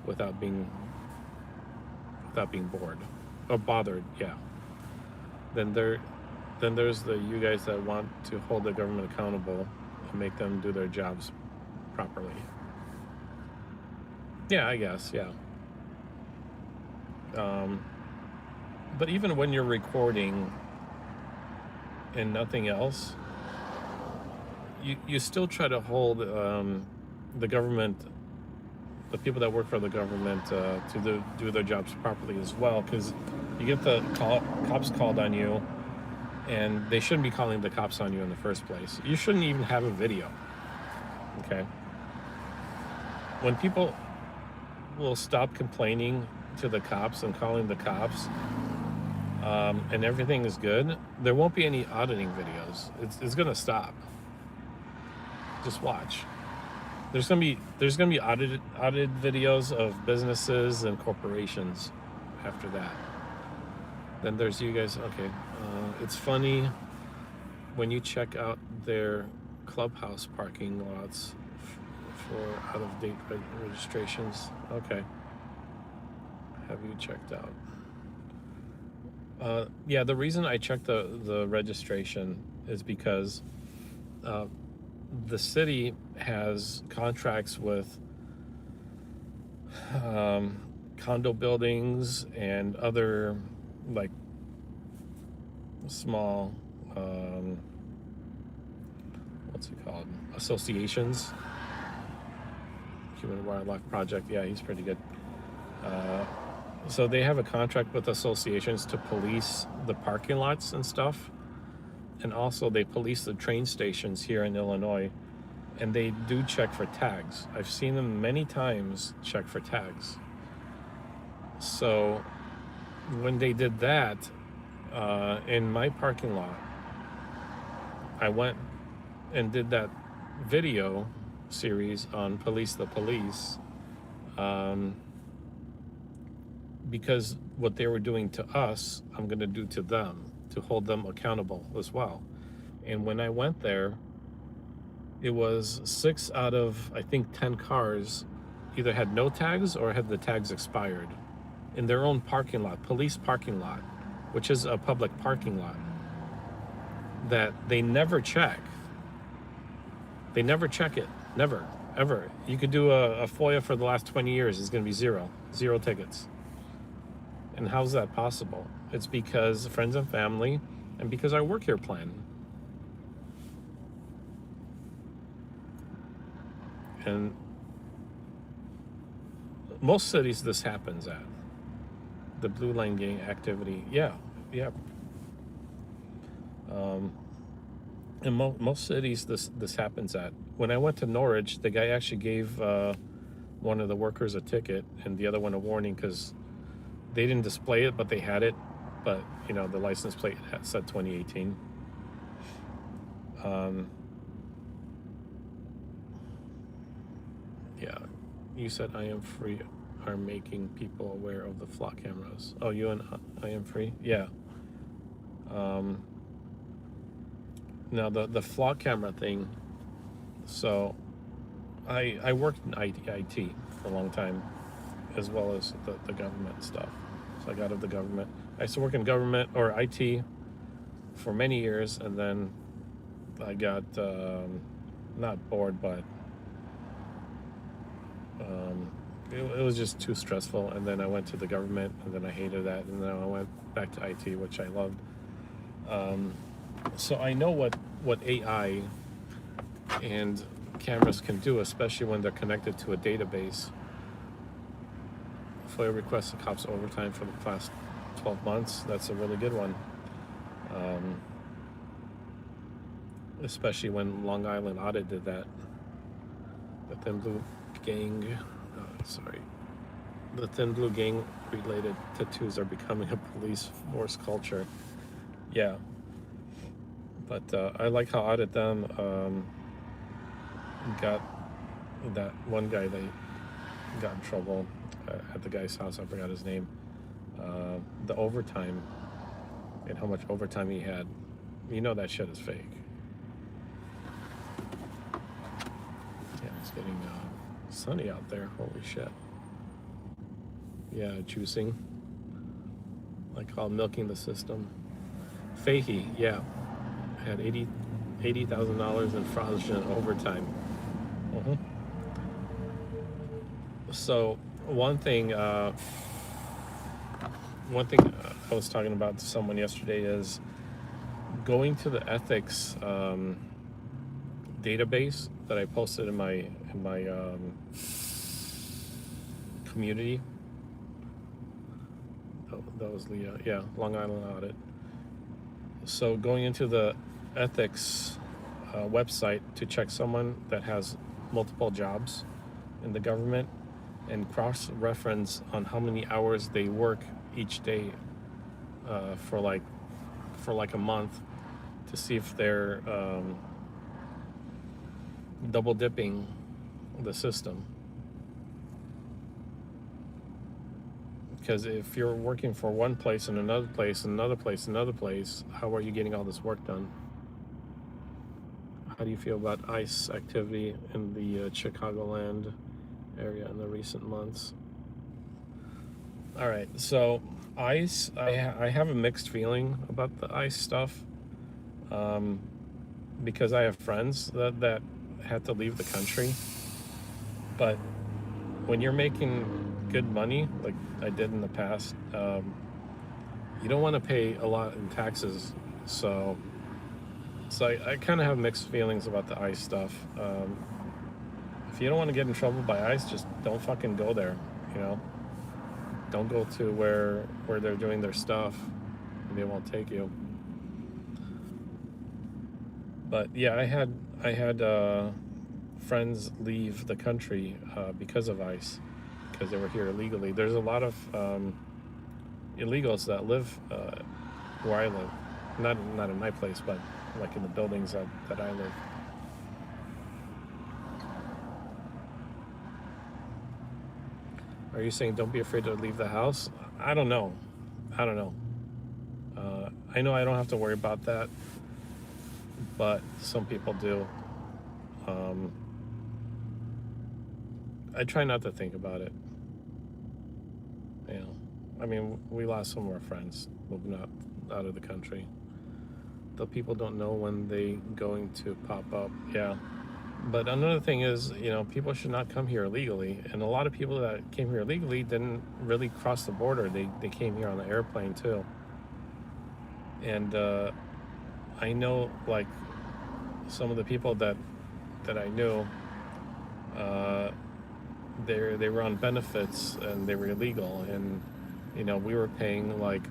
without being bored or bothered. Yeah. Then there's you guys that want to hold the government accountable and make them do their jobs properly. Yeah, I guess, yeah. But even when you're recording and nothing else, you still try to hold the government, the people that work for the government, to do their jobs properly as well, because you get the cops called on you, and they shouldn't be calling the cops on you in the first place. You shouldn't even have a video, okay? When people will stop complaining to the cops and calling the cops, and everything is good, there won't be any auditing videos. It's gonna stop. Just watch. There's gonna be audited videos of businesses and corporations after that. Then there's you guys. Okay, it's funny when you check out their clubhouse parking lots for out-of-date registrations. Okay, have you checked out? Yeah, the reason I checked the registration is because the city has contracts with condo buildings and other like small what's it called, associations. Human Wildlife Project, yeah, he's pretty good. So they have a contract with associations to police the parking lots and stuff, and also they police the train stations here in Illinois, and they do check for tags. I've seen them many times check for tags. So when they did that in my parking lot, I went and did that video series on Police the Police, because what they were doing to us, I'm going to do to them, to hold them accountable as well. And when I went there, it was 6 out of, I think, 10 cars either had no tags or had the tags expired in their own parking lot, police parking lot, which is a public parking lot, that they never check. They never check it. Never, ever. You could do a FOIA for the last 20 years. It's going to be zero tickets. And how's that possible? It's because friends and family, and because I work here plan. And most cities this happens at. The Blue Line Gang activity, yeah. In most cities this happens at. When I went to Norwich, the guy actually gave one of the workers a ticket and the other one a warning because they didn't display it, but they had it. But, the license plate said 2018. Yeah. You said I am free are making people aware of the flock cameras. Oh, you and I am free? Yeah. Now the flock camera thing. So I worked in IT for a long time, as well as the government stuff. So I got out of the government. I used to work in government or IT for many years, and then I got not bored, but it was just too stressful. And then I went to the government, and then I hated that, and then I went back to IT, which I loved. So I know what AI and cameras can do, especially when they're connected to a database. FOIA requests the cops overtime for the past 12 months. That's a really good one. Especially when Long Island Audit did that. The Thin Blue Gang, the Thin Blue Gang related tattoos are becoming a police force culture. Yeah. But I like how Audit them got that one guy that got in trouble at the guy's house. I forgot his name. The overtime and how much overtime he had. You know that shit is fake. Yeah, it's getting sunny out there. Holy shit. Yeah, juicing. I call milking the system. Fahey, yeah. Had $80,000 in fraudulent overtime. So one thing I was talking about to someone yesterday is going to the ethics database that I posted in my community. That was Leah, yeah, Long Island Audit. So going into the ethics website to check someone that has multiple jobs in the government and cross-reference on how many hours they work each day for like a month to see if they're double dipping the system. Because if you're working for one place and another place and another place and another place, how are you getting all this work done? How do you feel about ICE activity in the Chicagoland area in the recent months? All right, so ICE, I have a mixed feeling about the ICE stuff because I have friends that had to leave the country. But when you're making good money, like I did in the past, you don't want to pay a lot in taxes. So I kind of have mixed feelings about the ICE stuff. If you don't want to get in trouble by ICE, just don't fucking go there, you know? Don't go to where they're doing their stuff and they won't take you. But yeah, I had friends leave the country because of ICE, because they were here illegally. There's a lot of illegals that live where I live. Not in my place, but like in the buildings that I live. Are you saying don't be afraid to leave the house? I don't know. I know I don't have to worry about that, but some people do. I try not to think about it. You know, I mean, we lost some of our friends moving out of the country. The people don't know when they going to pop up. Yeah. But another thing is, you know, people should not come here illegally. And a lot of people that came here illegally didn't really cross the border. They came here on the airplane too. And I know, like, some of the people that I knew, they were on benefits and they were illegal. And, you know, we were paying like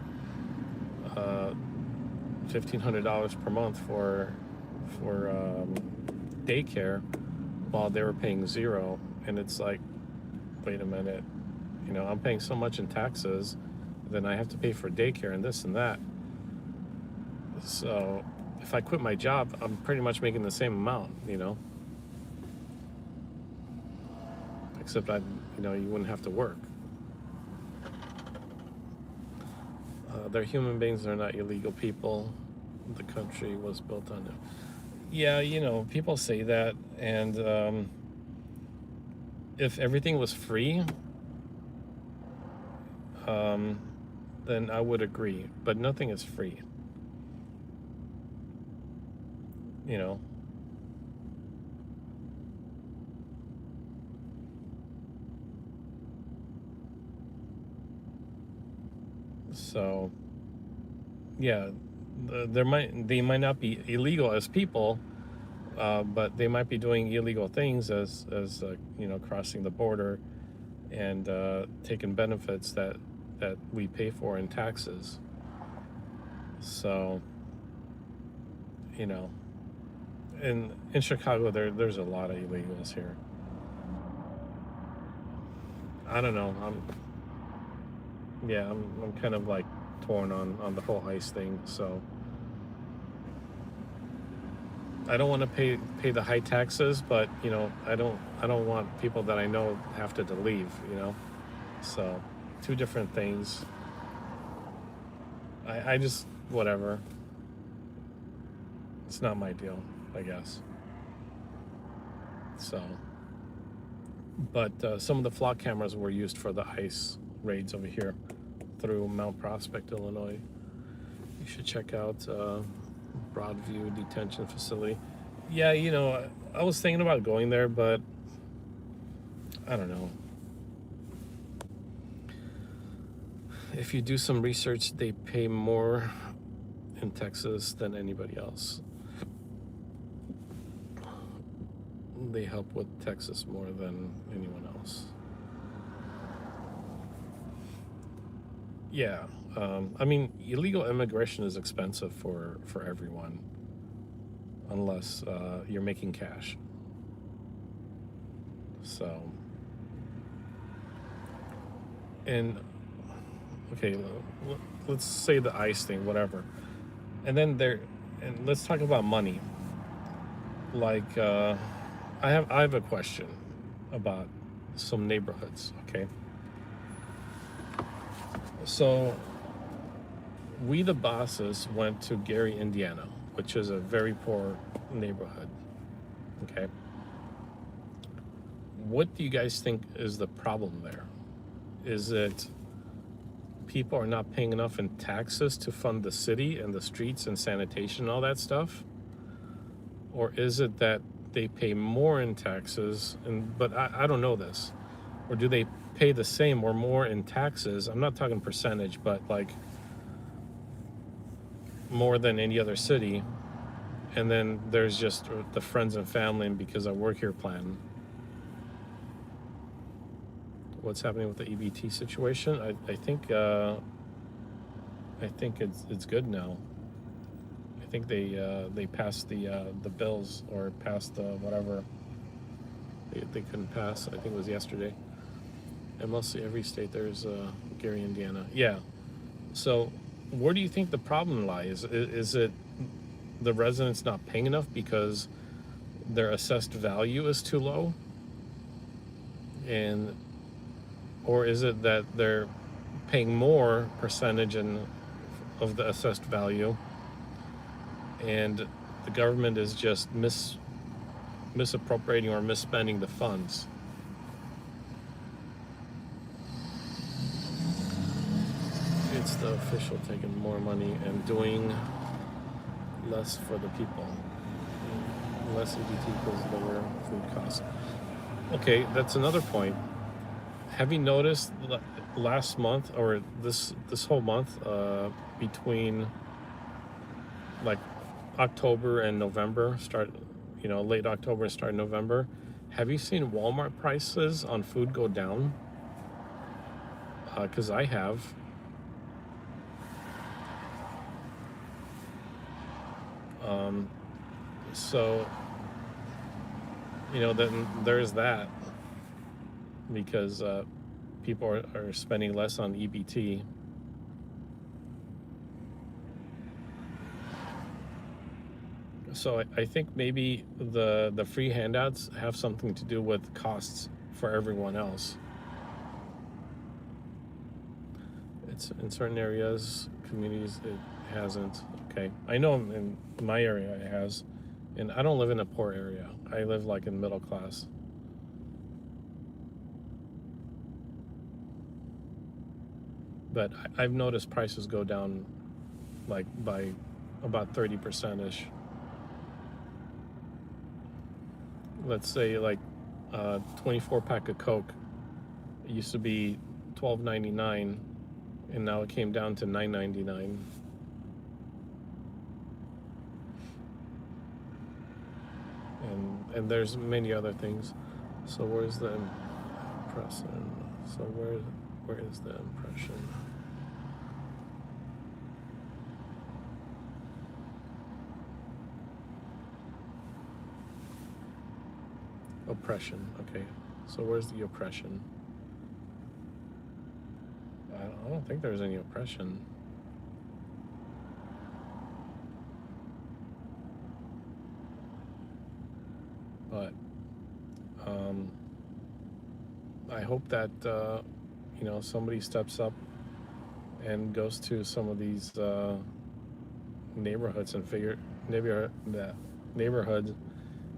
$1,500 per month for daycare while they were paying zero. And it's like, wait a minute, you know, I'm paying so much in taxes, then I have to pay for daycare and this and that. So if I quit my job, I'm pretty much making the same amount, you know. I except you wouldn't have to work. They're human beings. They're not illegal people. The country was built on them. Yeah, people say that, and if everything was free, then I would agree. But nothing is free. So, yeah, they might not be illegal as people, but they might be doing illegal things as crossing the border and taking benefits that we pay for in taxes. So, in Chicago, there's a lot of illegals here. I don't know. I'm kind of like torn on the whole ICE thing. So I don't want to pay the high taxes, but I don't want people that I know have to leave. So two different things. I just whatever. It's not my deal, I guess. So, but some of the flock cameras were used for the ICE raids over here through Mount Prospect, Illinois. You should check out Broadview Detention Facility. Yeah, I was thinking about going there, but I don't know. If you do some research, they pay more in Texas than anybody else. They help with Texas more than anyone else. Yeah, illegal immigration is expensive for everyone, unless you're making cash. So, and okay, let's say the ICE thing, whatever, and then and let's talk about money. Like, I have a question about some neighborhoods. Okay. So, we the bosses went to Gary, Indiana, which is a very poor neighborhood. Okay. What do you guys think is the problem there? Is it people are not paying enough in taxes to fund the city and the streets and sanitation and all that stuff? Or is it that they pay more in taxes, but I don't know this? Or do they pay the same or more in taxes? I'm not talking percentage, but like more than any other city. And then there's just the friends and family and because I work here plan. What's happening with the EBT situation? I think it's good now. I think they passed the bills or passed the whatever they couldn't pass. I think it was yesterday. And mostly every state there's Gary, Indiana. Yeah. So where do you think the problem lies? Is it the residents not paying enough because their assessed value is too low? Or is it that they're paying more percentage of the assessed value and the government is just misappropriating or misspending the funds? It's the official taking more money and doing less for the people. Less EBT equals lower food costs. Okay, that's another point. Have you noticed last month or this whole month between like October and November, late October and start November, have you seen Walmart prices on food go down? Because I have. So, then there's that because people are spending less on EBT. So I think maybe the free handouts have something to do with costs for everyone else. It's in certain areas, communities, it hasn't. Okay, I know in my area it has, and I don't live in a poor area. I live like in middle class. But I've noticed prices go down like by about 30%ish. Let's say like 24 pack of Coke. It used to be $12.99, and now it came down to $9.99. And there's many other things. So where's the impression? So where is the impression? Oppression. Okay. So where's the oppression? I don't think there's any oppression. But I hope that somebody steps up and goes to some of these neighborhoods and neighborhoods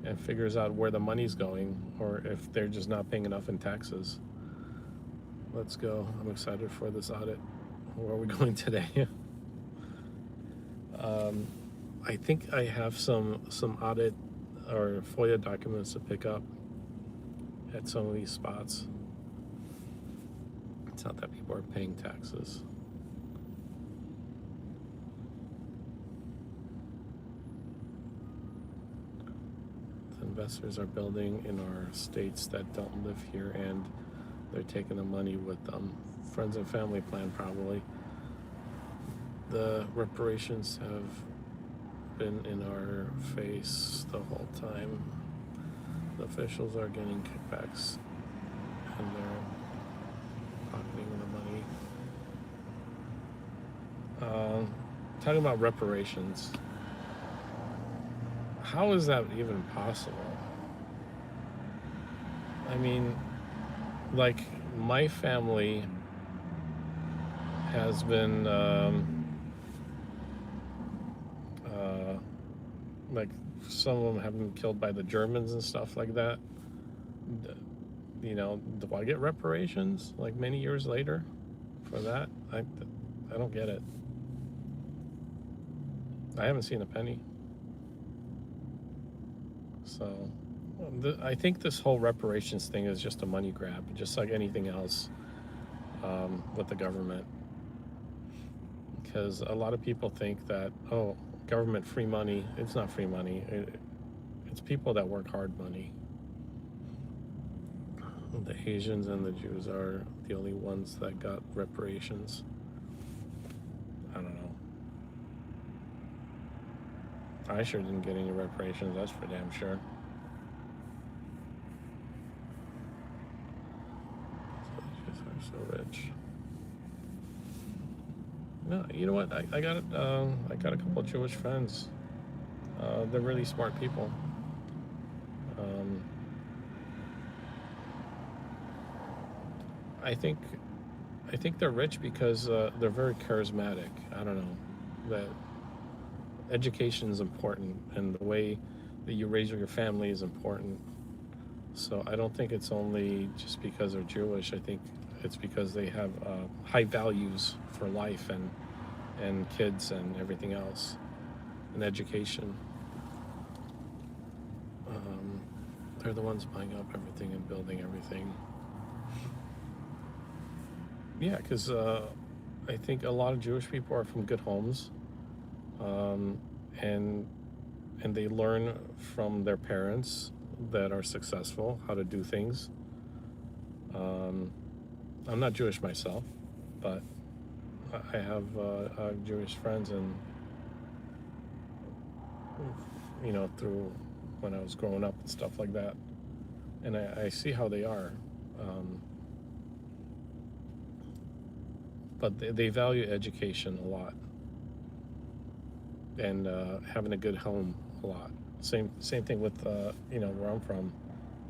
and figures out where the money's going, or if they're just not paying enough in taxes. Let's go. I'm excited for this audit. Where are we going today? I think I have some audit or FOIA documents to pick up at some of these spots. It's not that people are paying taxes. The investors are building in our states that don't live here, and they're taking the money with them. Friends and family plan, probably. The reparations have been in our face the whole time. The officials are getting kickbacks, and they're pocketing the money. Talking about reparations, how is that even possible? I mean, like, my family has been like, some of them have been killed by the Germans and stuff like that. Do I get reparations like many years later for that? I don't get it. I haven't seen a penny. So I think this whole reparations thing is just a money grab, just like anything else with the government. Because a lot of people think that, oh, government free money. It's not free money. It's people that work hard money. The Asians and the Jews are the only ones that got reparations. I don't know. I sure didn't get any reparations, that's for damn sure. So Jews are so rich. No, you know what? I got a couple of Jewish friends. They're really smart people. I think they're rich because they're very charismatic. I don't know. That education is important, and the way that you raise your family is important. So I don't think it's only just because they're Jewish. I think it's because they have high values for life and kids and everything else, and education. They're the ones buying up everything and building everything. Yeah, because I think a lot of Jewish people are from good homes, and they learn from their parents that are successful how to do things. I'm not Jewish myself, but I have Jewish friends, and through when I was growing up and stuff like that, and I see how they are. But they value education a lot, and having a good home a lot. Same thing with where I'm from,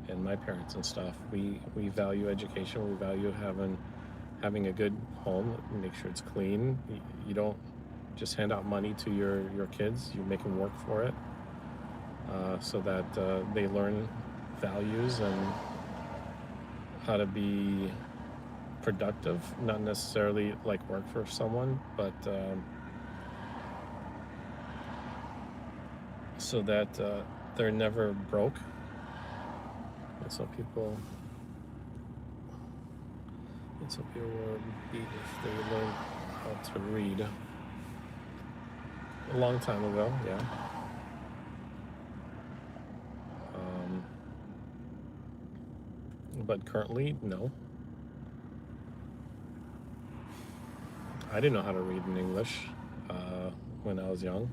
and my parents and stuff. We value education. We value having a good home. Make sure it's clean. You don't just hand out money to your kids. You make them work for it, so that they learn values and how to be productive. Not necessarily like work for someone, but so that they're never broke. And some people were beat if they learn how to read. A long time ago, yeah. But currently, no. I didn't know how to read in English when I was young.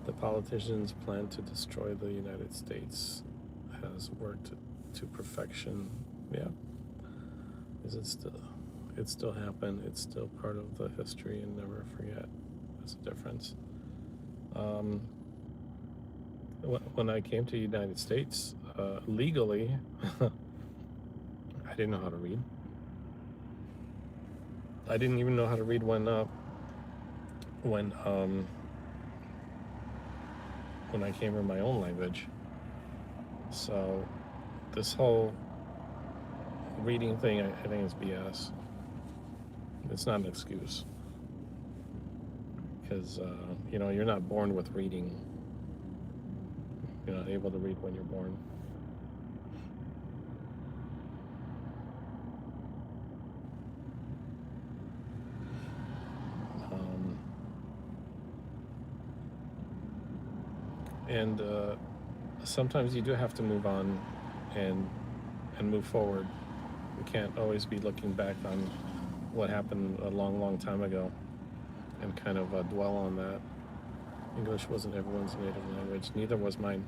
The politicians' plan to destroy the United States has worked to perfection. Yeah. Is it still? It still happened. It's still part of the history, and never forget. That's the difference. When I came to the United States legally, I didn't know how to read. I didn't even know how to read when I came in my own language. So this whole reading thing, I think is BS. It's not an excuse, because you're not born with reading. You're not able to read when you're born. And sometimes you do have to move on and move forward. We can't always be looking back on what happened a long, long time ago and kind of dwell on that. English wasn't everyone's native language. Neither was mine.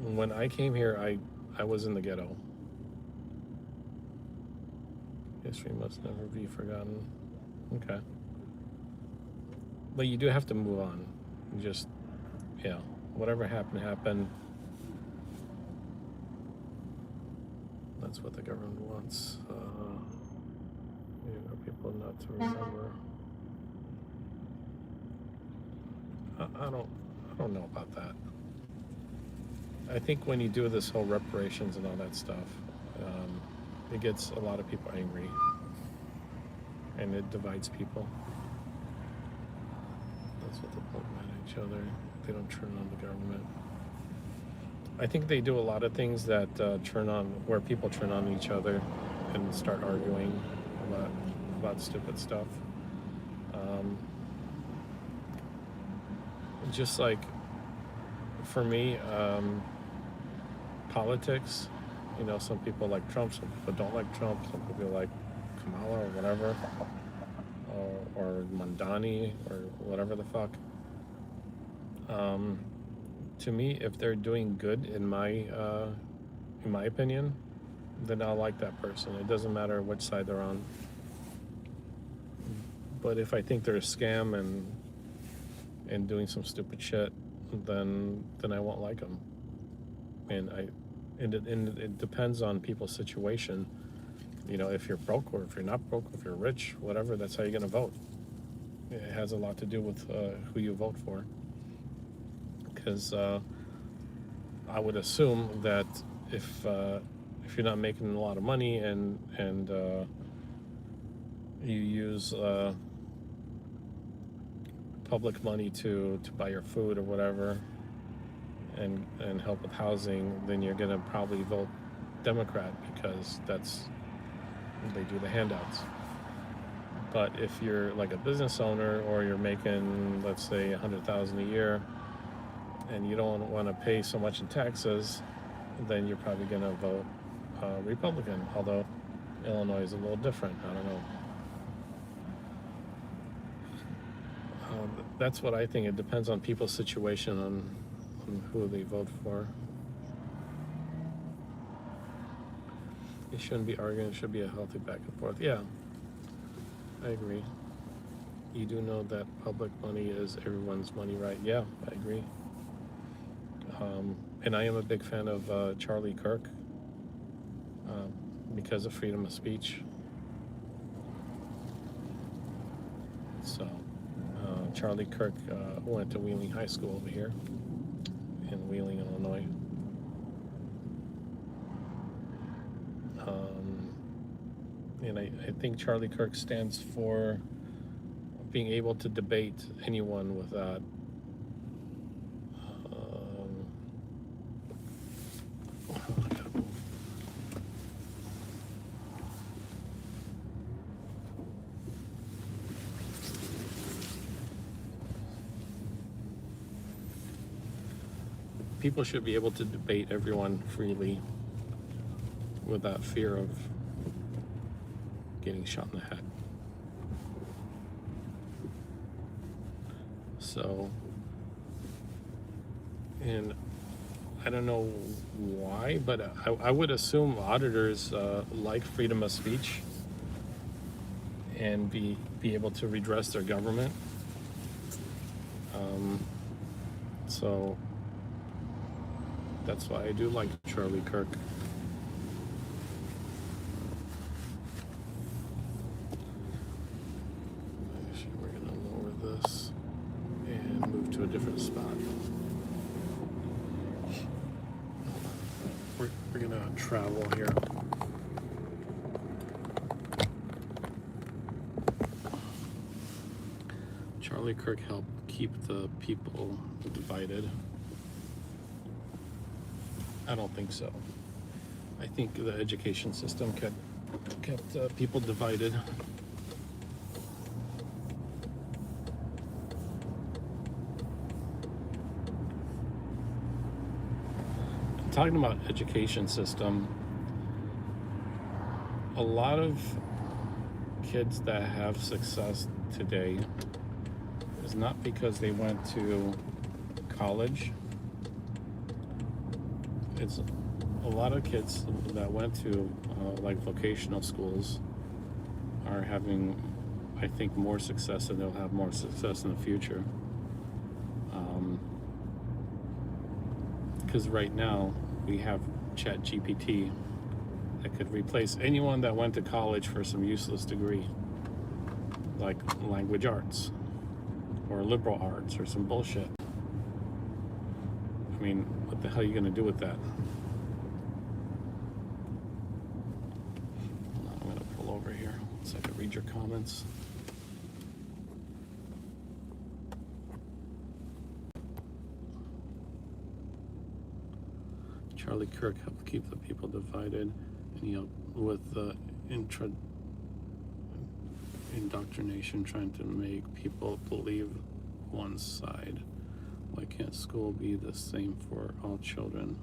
When I came here, I was in the ghetto. History must never be forgotten. Okay. But you do have to move on. Just, whatever happened. That's what the government wants. People not to remember. I don't know about that. I think when you do this whole reparations and all that stuff, it gets a lot of people angry, and it divides people. That's what they put at each other. They don't turn on the government. I think they do a lot of things that where people turn on each other and start arguing about stupid stuff. Just like, for me, politics, some people like Trump, some people don't like Trump, some people like Kamala or whatever, or Mandani or whatever the fuck. To me, if they're doing good, in my opinion, then I'll like that person. It doesn't matter which side they're on. But if I think they're a scam and doing some stupid shit, then I won't like them. And it depends on people's situation. If you're broke or if you're not broke, if you're rich, whatever, that's how you're gonna vote. It has a lot to do with who you vote for. Because I would assume that if you're not making a lot of money and you use public money to buy your food or whatever and help with housing, then you're gonna probably vote Democrat, because they do the handouts. But if you're like a business owner, or you're making, let's say, $100,000 a year, and you don't want to pay so much in taxes, then you're probably gonna vote Republican. Although Illinois is a little different. I don't know. That's what I think. It depends on people's situation on who they vote for. It shouldn't be arguing. It should be a healthy back and forth. Yeah, I agree. You do know that public money is everyone's money, right? Yeah, I agree. And I am a big fan of Charlie Kirk because of freedom of speech. So, Charlie Kirk went to Wheeling High School over here in Wheeling, Illinois. And I think Charlie Kirk stands for being able to debate anyone without people should be able to debate everyone freely without fear of getting shot in the head. So, and I don't know why, but I would assume auditors like freedom of speech and be able to redress their government. So that's why I do like Charlie Kirk. Actually, we're gonna lower this and move to a different spot. We're gonna travel here. Charlie Kirk helped keep the people divided. I don't think so. I think the education system kept people divided. Talking about education system, a lot of kids that have success today is not because they went to college. It's a lot of kids that went to like vocational schools are having, I think, more success, and they'll have more success in the future. Because right now we have ChatGPT that could replace anyone that went to college for some useless degree, like language arts or liberal arts or some bullshit. I mean, what the hell are you going to do with that? I'm going to pull over here so I can read your comments. Charlie Kirk helped keep the people divided, and he helped with the indoctrination, trying to make people believe one side. Why can't school be the same for all children?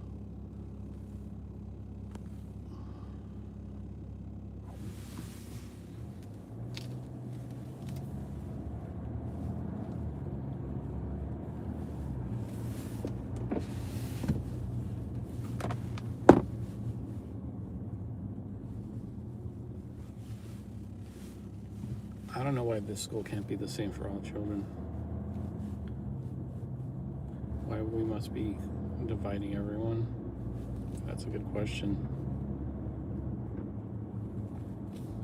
I don't know why this school can't be the same for all children. Why we must be dividing everyone? That's a good question.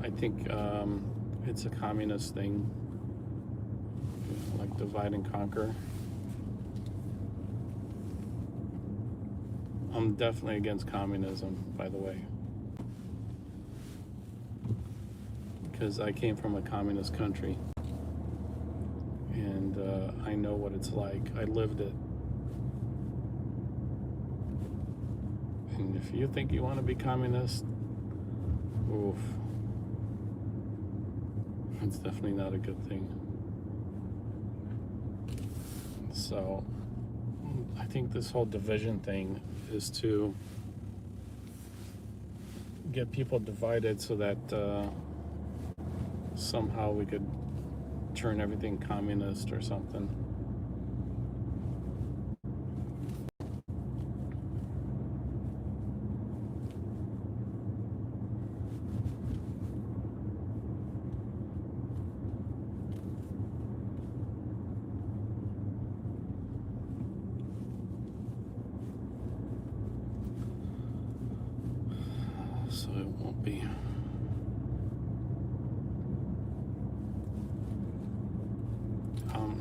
I think it's a communist thing, like divide and conquer. I'm definitely against communism, by the way, because I came from a communist country, and I know what it's like. I lived it. And if you think you want to be communist, oof, it's definitely not a good thing. So I think this whole division thing is to get people divided so that somehow we could turn everything communist or something.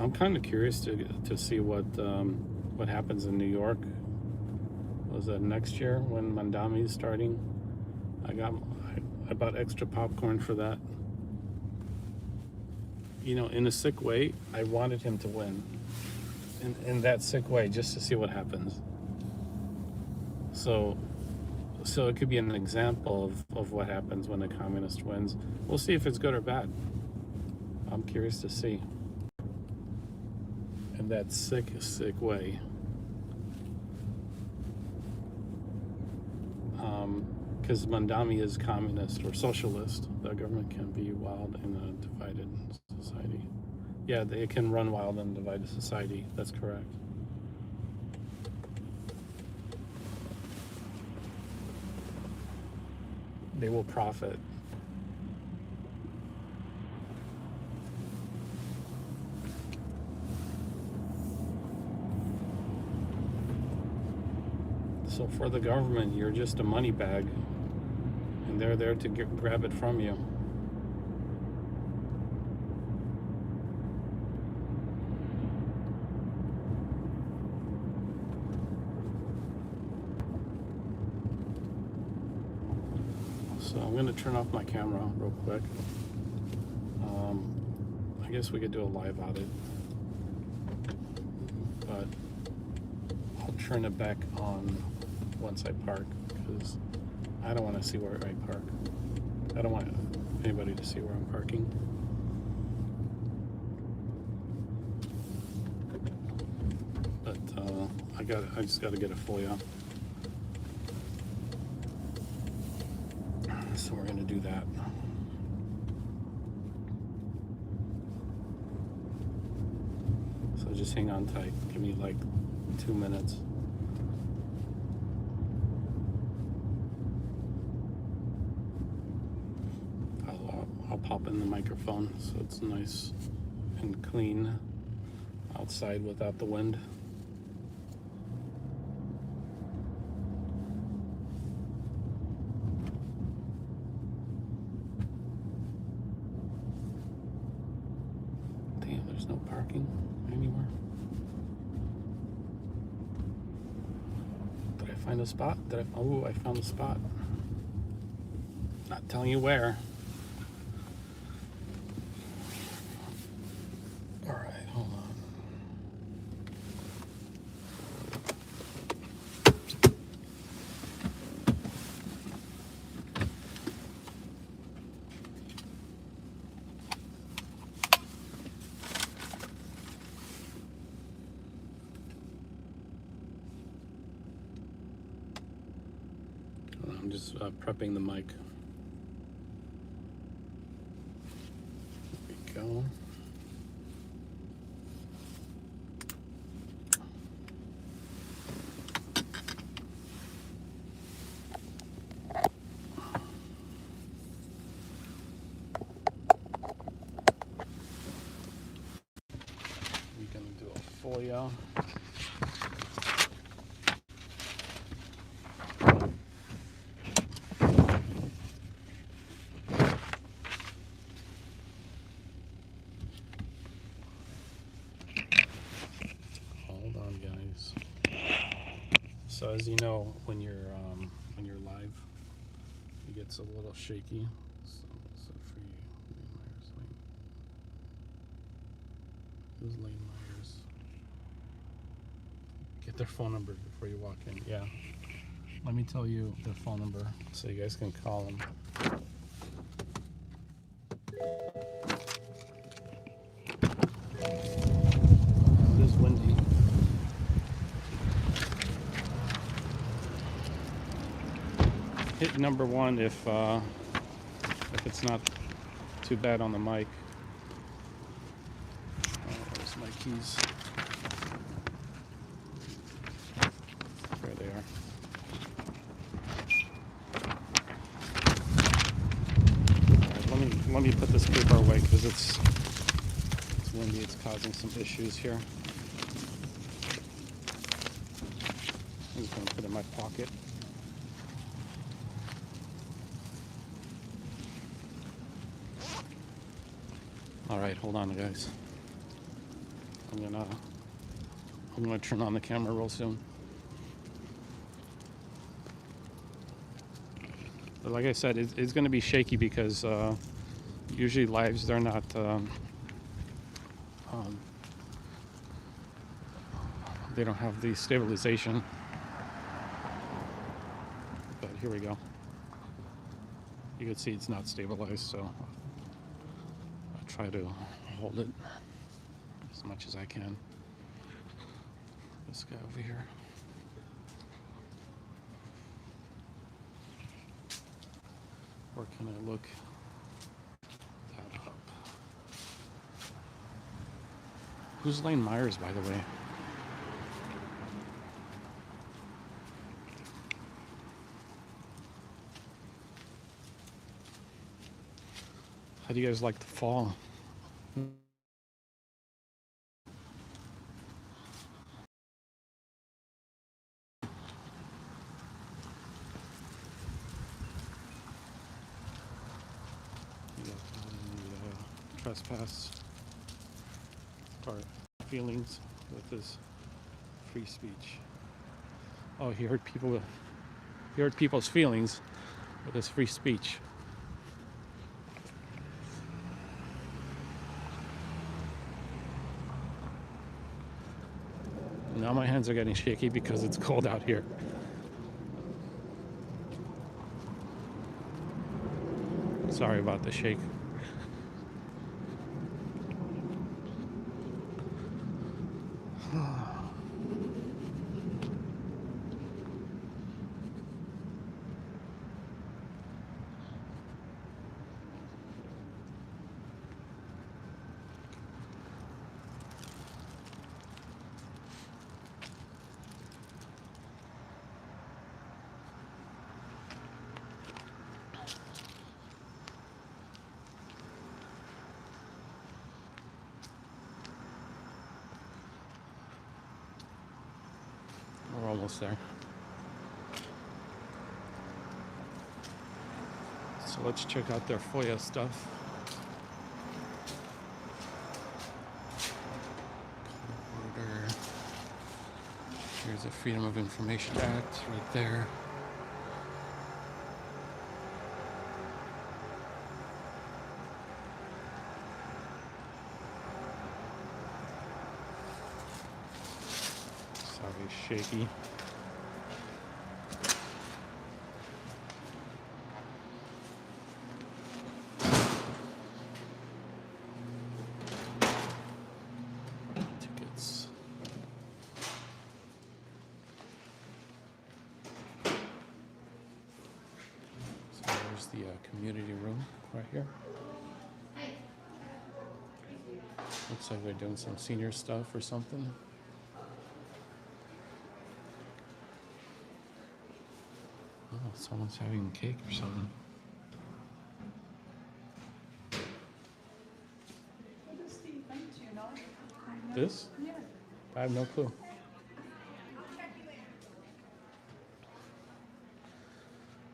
I'm kind of curious to see what happens in New York. Was that next year when Mandami is starting? I bought extra popcorn for that. You know, in a sick way, I wanted him to win. In that sick way, just to see what happens. So it could be an example of what happens when a communist wins. We'll see if it's good or bad. I'm curious to see. In that sick way. Because Mandami is communist or socialist. The government can be wild in a divided society. Yeah, they can run wild in a divided society. That's correct. They will profit. So for the government, you're just a money bag, and they're there to grab it from you. So I'm going to turn off my camera real quick. I guess we could do a live audit, but I'll turn it back on once I park, because I don't want to see where I park. I don't want anybody to see where I'm parking. But I just got to get a FOIA. So we're going to do that. So just hang on tight. Give me like 2 minutes. I'll pop in the microphone so it's nice and clean outside without the wind. Damn, there's no parking anywhere. Did I find a spot? Oh, I found a spot. Not telling you where. All right, hold on. I'm just prepping the mic. There we go. We're gonna do a FOIA. So as you know, when you're live, it gets a little shaky. So for you, Lane Myers, wait. Who's Lane Myers? Get their phone number before you walk in. Yeah. Let me tell you their phone number so you guys can call them. It is windy. Hit number one if it's not too bad on the mic. Oh, where's my keys? There they are. All right, let me put this paper away because it's windy. It's causing some issues here. I'm just gonna put it in my pocket. All right, hold on, guys. I'm gonna turn on the camera real soon. But like I said, it's gonna be shaky because usually lives, they're not they don't have the stabilization. But here we go. You can see it's not stabilized, so I'll try to hold it as much as I can. This guy over here. Or can I look that up? Who's Lane Myers, by the way? How do you guys like the fall? Trespass or feelings with his free speech. Oh, he hurt people's feelings with his free speech. Now my hands are getting shaky because it's cold out here. Sorry about the shake. We're almost there. So let's check out their FOIA stuff. Order. Here's the Freedom of Information Act right there. Sorry, shaky. Tickets. So there's the community room right here. Looks like they're doing some senior stuff or something. Oh, someone's having cake or something. This? I have no clue.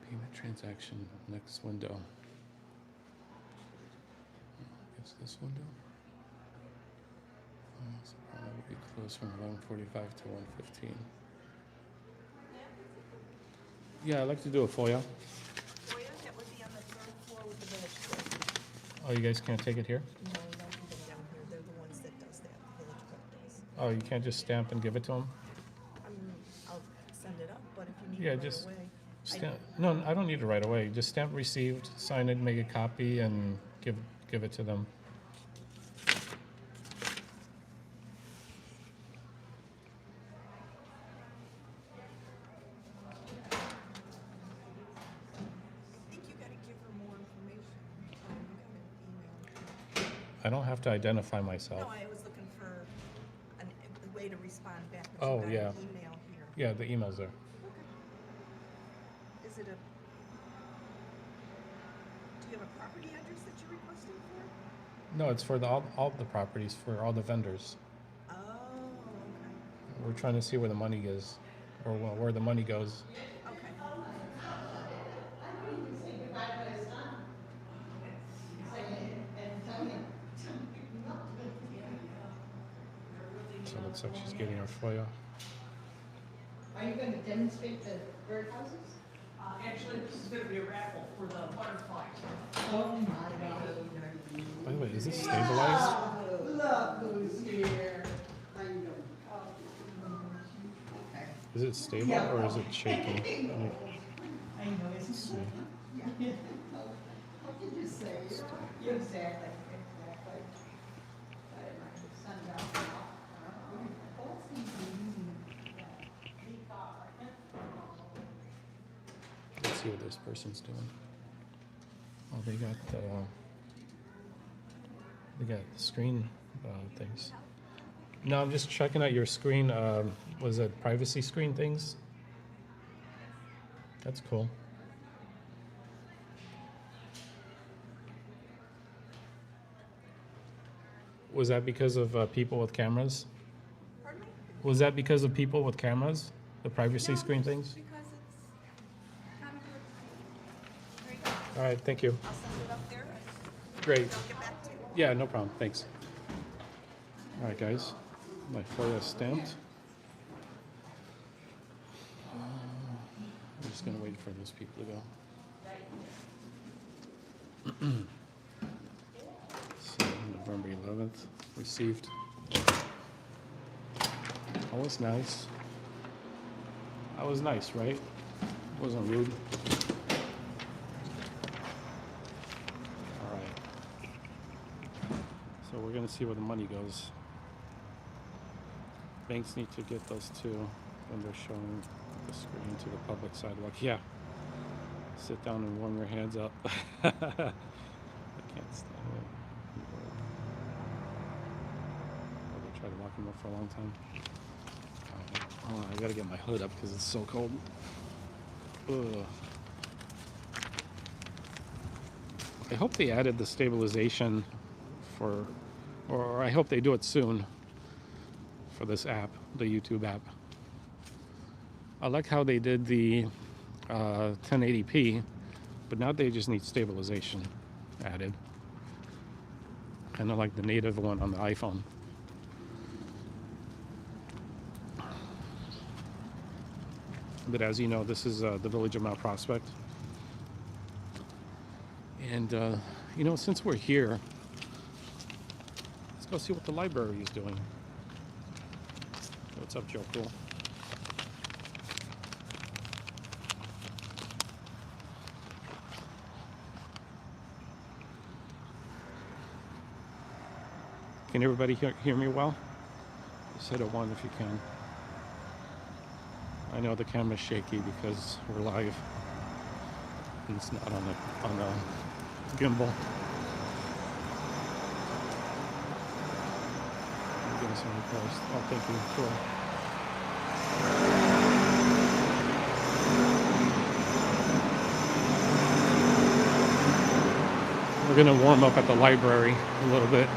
Payment transaction, next window. It's this window. So probably will be closed from 11:45 to 1:15. Yeah, I'd like to do a FOIA. FOIA, that would be on the third floor with the village clerk. Oh, you guys can't take it here? No, we don't do them down here. They're the ones that does that, the village clerk does. Oh, you can't just stamp and give it to them? I'll send it up, but if you need Yeah, it right just away. stamp. No, I don't need it right away. Just stamp received, sign it, make a copy, and give it to them. I think you gotta give her more information. You gotta email. I don't have to identify myself. No, I was looking for a way to respond back. but Oh, you got yeah. an email here. Yeah, the email's there. Is it do you have a property address that you're requesting for? No, it's for all the properties, for all the vendors. Oh, okay. We're trying to see where the money is, or where the money goes. Okay. So it looks like she's getting her FOIA. Are you going to demonstrate the birdhouses? Actually, this is gonna be a raffle for the butterflies. Oh my God. By the way, is this stabilized? Look who's here. How you doing? Okay. Is it stable or is it shaking? I know, it's See. What did you say? Exactly, exactly. Sun's out now. Both seem to be using leaf off. Let's see what this person's doing. Oh, they got screen things. No, I'm just checking out your screen. Was it privacy screen things? That's cool. Was that because of people with cameras? Pardon me? Was that because of people with cameras? The privacy No, screen just things? Because it's kind of good. There you go. All right, thank you. I'll send it up there. Great. I'll get back to you. Yeah, no problem. Thanks. All right, guys. My FOIA stamped. I'm just going to wait for those people to go. So, November 11th, received. That was nice. That was nice, right? Wasn't rude. All right. So we're going to see where the money goes. Banks need to get those too when they're showing the screen to the public sidewalk. Yeah. Sit down and warm your hands up. I can't stand it. I've been trying to lock them up for a long time. Hold on, I gotta get my hood up because it's so cold. Ugh. I hope they added the stabilization or I hope they do it soon for this app, the YouTube app. I like how they did the 1080p, but now they just need stabilization added. Kind of like the native one on the iPhone. But as you know, this is the village of Mount Prospect. And, you know, since we're here, let's go see what the library is doing. What's up, Joe Cool? Can everybody hear me well? Just hit a 1 if you can. I know the camera's shaky because we're live. And it's not on the gimbal. Give us some post. Oh, thank you. Cool. We're gonna warm up at the library a little bit.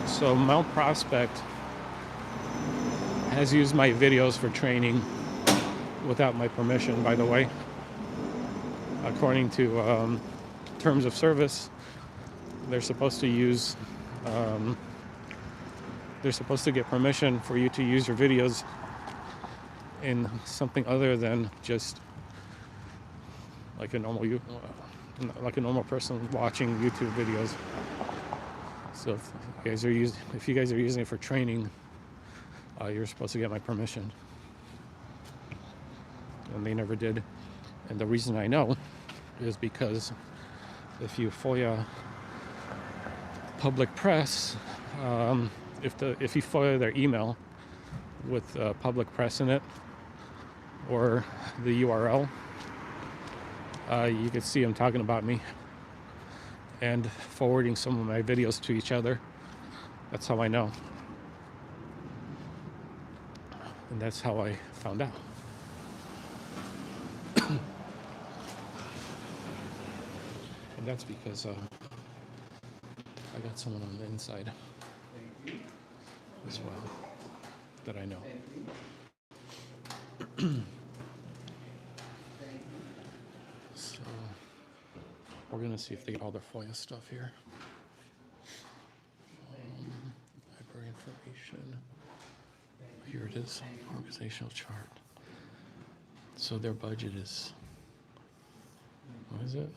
So Mount Prospect has used my videos for training without my permission, by the way. According to terms of service, they're supposed to use, they're supposed to get permission for you to use your videos in something other than just like a normal person watching YouTube videos. So if you guys are using it for training, you're supposed to get my permission. And they never did. And the reason I know is because if you FOIA public press, if you FOIA their email with public press in it or the URL, you could see them talking about me and forwarding some of my videos to each other. That's how I know. And that's how I found out. And that's because I got someone on the inside as well. that I know. So we're gonna see if they get all their FOIA stuff here. Library information. Here it is, organizational chart. So their budget is, what is it?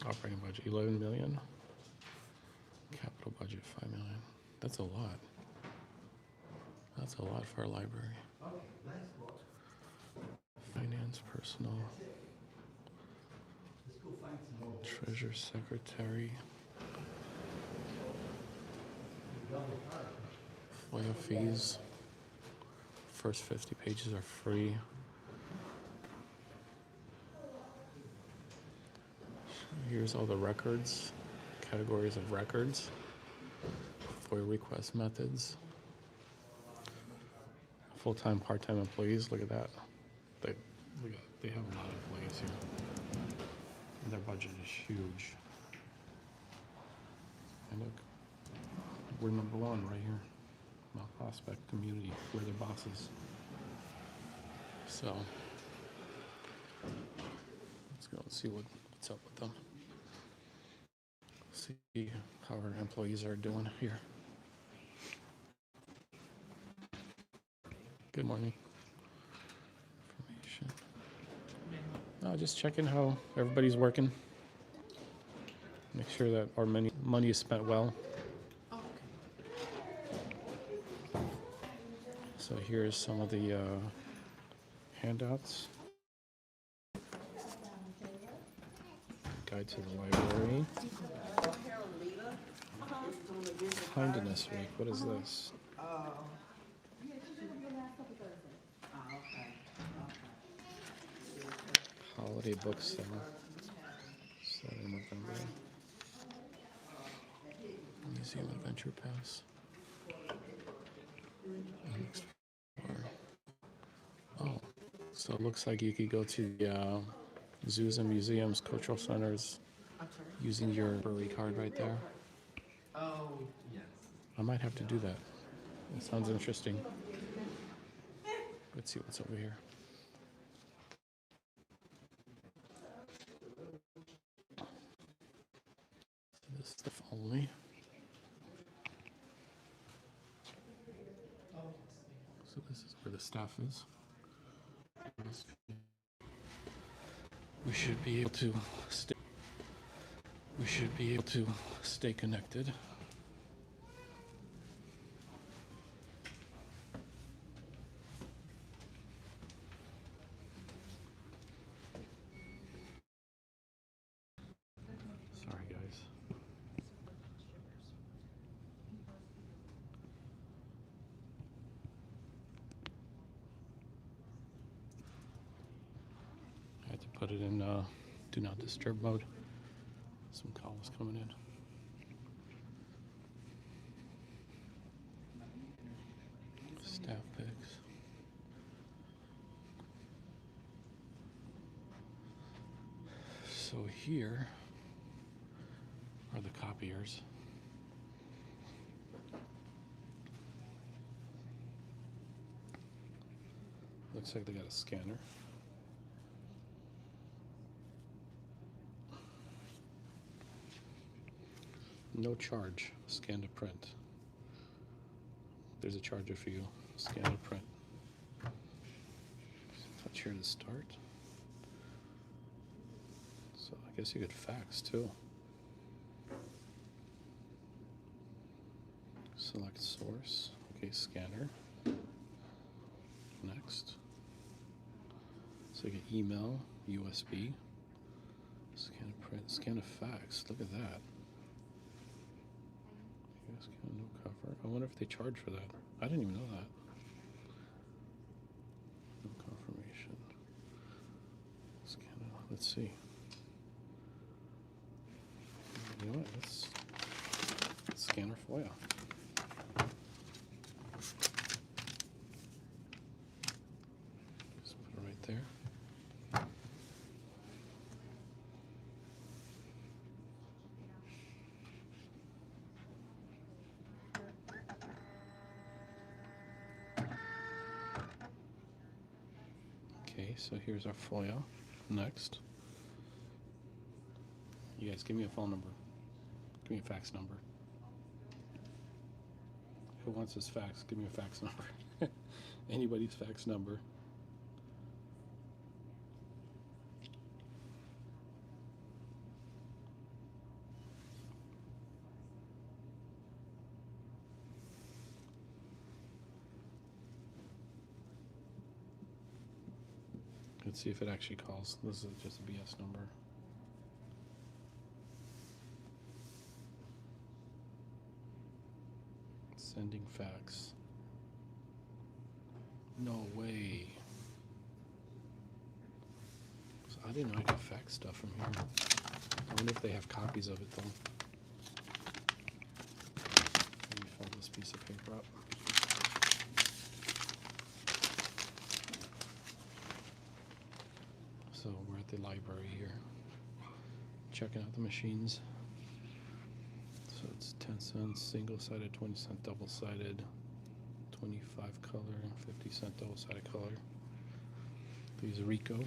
Operating budget, 11 million. Capital budget, 5 million. That's a lot. That's a lot for a library. Finance, personal. Treasurer, secretary. FOIA fees. First 50 pages are free. Here's all the records, categories of records, FOIA request methods. Full-time, part-time employees, look at that. They have a lot of employees here. And their budget is huge. And look, we're number one right here. Mount Prospect community, we're their bosses. So, let's go and see what's up with them. See how our employees are doing here. Good morning. Information. No, just checking how everybody's working. Make sure that our money is spent well. So here's some of the handouts. Guide to the library. Kindness Week. What is this? Holiday book sale. 7 November. Museum Adventure Pass. Oh, so it looks like you could go to the zoos and museums, cultural centers, using your library card right there. Oh, yes. I might have to do that. That sounds interesting. Let's see what's over here. This stuff only. So this is where the staff is. We should be able to stay. We should be able to stay connected. Sorry, guys. I had to put it in do not disturb mode. Some calls coming in. Staff picks. So here are the copiers. Looks like they got a scanner. No charge. Scan to print. There's a charge for you. Scan to print. Touch here to start. So I guess you could fax too. Select source. Okay, scanner. Next. So you get email, USB. Scan to print. Scan to fax. Look at that. No cover. I wonder if they charge for that. I didn't even know that. No confirmation. Let's see. You know what? Let's scan our FOIA. Just put it right there. Okay, so here's our FOIA. Next. You guys, give me a phone number. Give me a fax number. Who wants this fax? Give me a fax number. Anybody's fax number. Let's see if it actually calls. This is just a BS number. Sending fax. No way. So I didn't know I could fax stuff from here. I wonder if they have copies of it though. Let me fold this piece of paper up. So we're at the library here, checking out the machines. So it's 10 cents single-sided, 20 cent double-sided, 25 color, 50 cent double-sided color. These Rico. And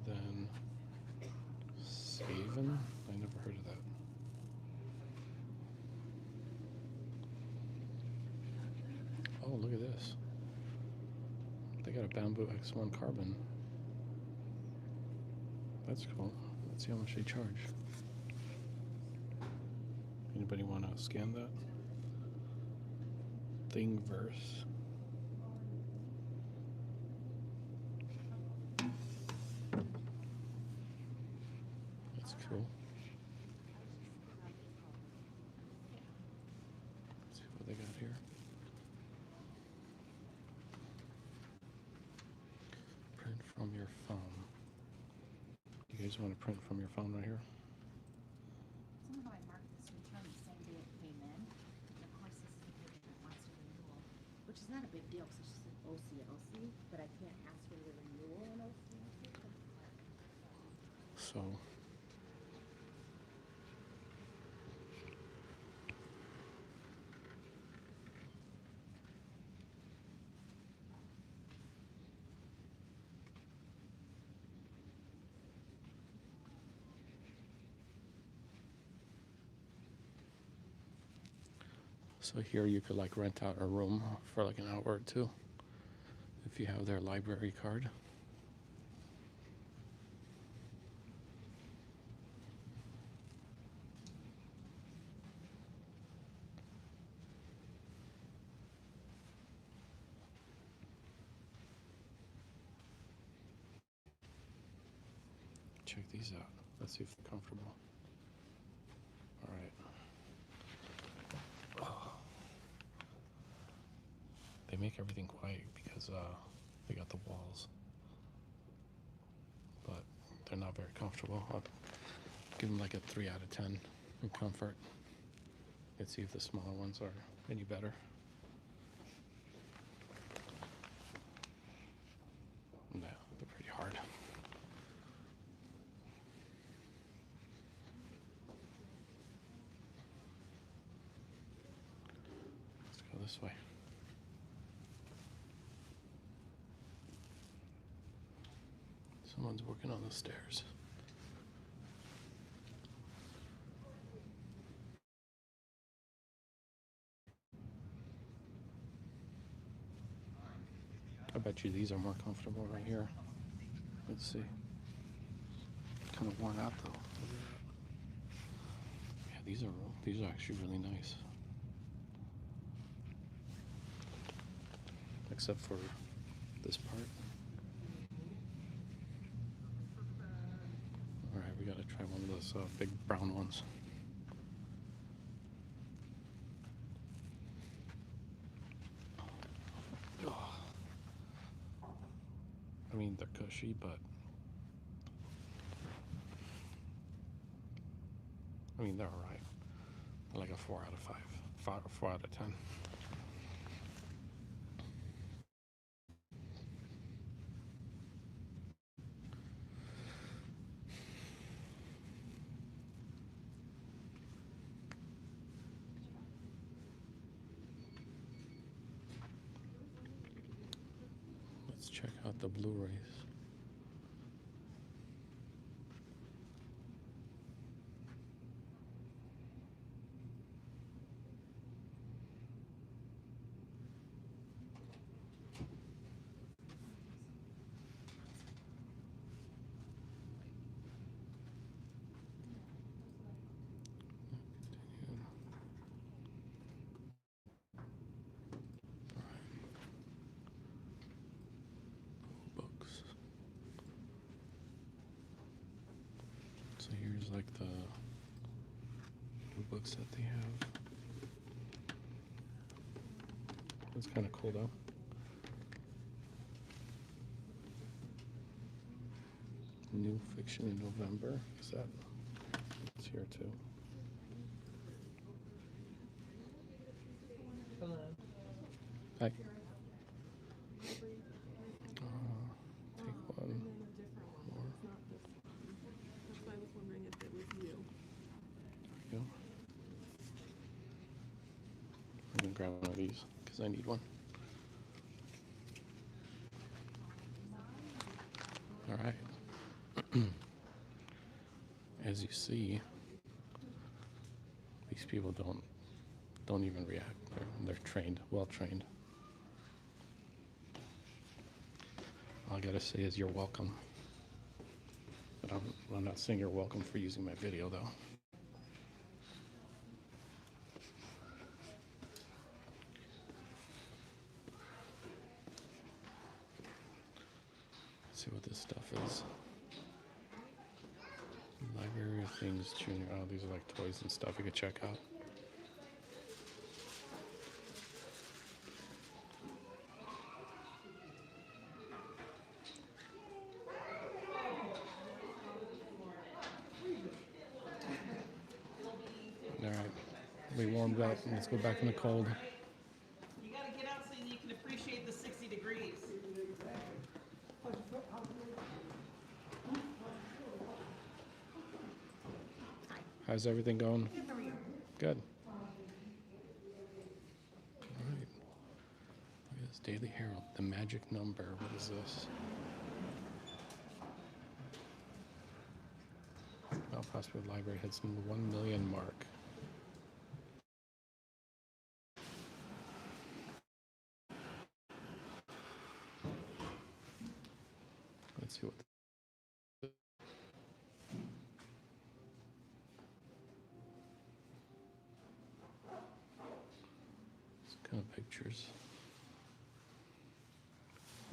then Saven. I never heard of that. Oh, look at this. They got a bamboo X1 carbon. That's cool. Let's see how much they charge. Anybody want to scan that? Thingiverse. That's cool. Let's see what they got here. Print from your phone. You guys want to print from your phone right here? Somehow I marked this return the same day it came in. And of course, this is the person that wants a renewal, which is not a big deal because it's just an OCLC, but I can't ask for the renewal in OCLC. So here you could like rent out a room for like an hour or two if you have their library card. Check these out. Let's see if they're comfortable. All right. Oh. They make everything quiet because they got the walls, but they're not very comfortable. I'll give them like a 3 out of 10 in comfort. Let's see if the smaller ones are any better. No, they're pretty hard. Let's go this way. Someone's working on the stairs. I bet you these are more comfortable right here. Let's see. Kind of worn out though. Yeah, these are actually really nice. Except for this part. All right, we gotta try one of those big brown ones. Oh. I mean, they're cushy, but I mean, they're all right. They're like a 4 out of 5, 4 out of 10. Got the Blu-rays. Books. So here's like the new books that they have. It's kind of cool though. New fiction in November. Is that? It's here too. Hello. Hi. Take one. And then a different one, but it's not this one. That's why I was wondering if it was you. There you go. I'm gonna grab one of these because I need one. All right. As you see, these people don't even react. They're trained, well trained. All I gotta say is you're welcome. But I'm not saying you're welcome for using my video though. Let's see what this stuff is. Library of Things Junior. Oh, these are like toys and stuff you could check out. All right, we warmed up. Let's go back in the cold. You gotta get out so you can appreciate the 60 degrees. How's everything going? Good. All right. Look at this Daily Herald. The magic number. What is this? Mount Prospect Library hits the 1 million mark. Let's see what. Kind of pictures.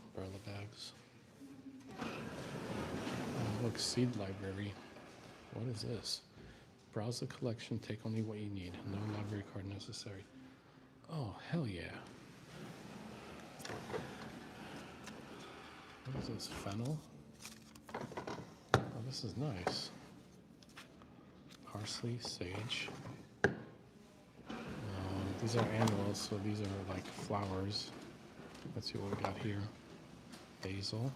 Umbrella bags. Oh, look, seed library. What is this? Browse the collection, take only what you need. No library card necessary. Oh, hell yeah. What is this? Fennel? Oh, this is nice. Parsley, sage. These are annuals, so these are like flowers. Let's see what we got here. Basil.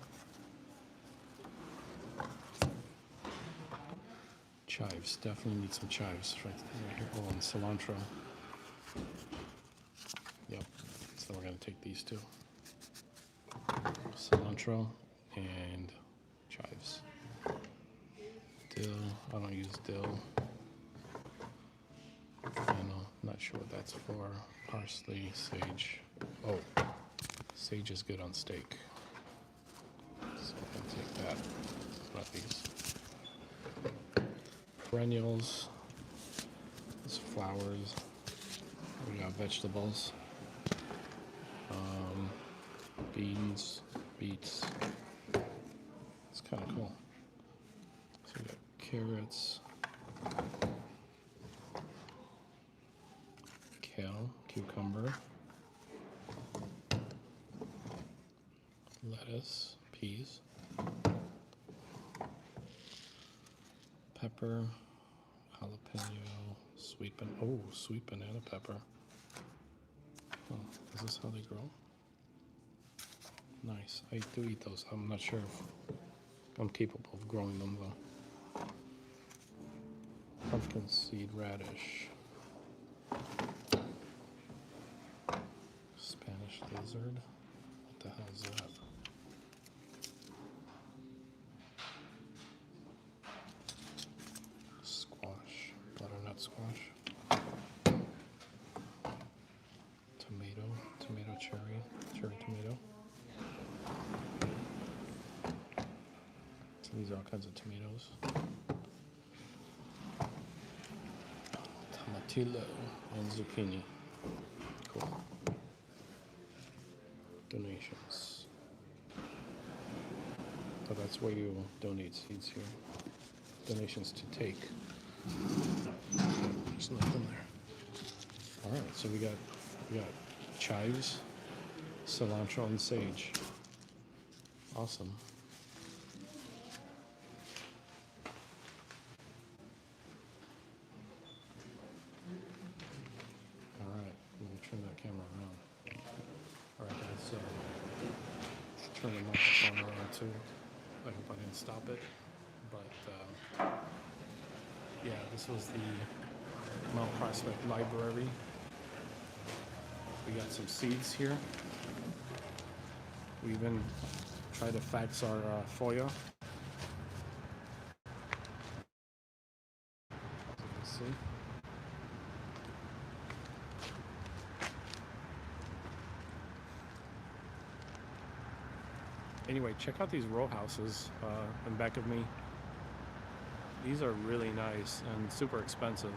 Chives. Definitely need some chives right here. Oh, and cilantro. Yep. So we're going to take these two. Cilantro and chives. Dill. I don't use dill. Fennel, not sure what that's for. Parsley, sage. Oh, sage is good on steak. So I'm gonna take that. Not these. Perennials. There's flowers. We got vegetables. Beans, beets. It's kind of cool. So we got carrots. Kale, cucumber, lettuce, peas, pepper, jalapeno, sweet banana pepper. Oh, is this how they grow? Nice. I do eat those. I'm not sure if I'm capable of growing them though. Pumpkin seed radish. Spanish lizard. What the hell is that? tomato. So these are all kinds of tomatoes. Tomatillo and zucchini. Cool. Donations. So that's where you donate seeds here. Donations to take. There's nothing there. All right, so we got chives, cilantro, and sage. Awesome. All right, let me turn that camera around. All right, guys, so turn the microphone around too. I hope I didn't stop it, but yeah, this was the Mount Prospect Library. We got some seeds here. We even tried to fax our FOIA. As you can see. Anyway, check out these row houses in back of me. These are really nice and super expensive.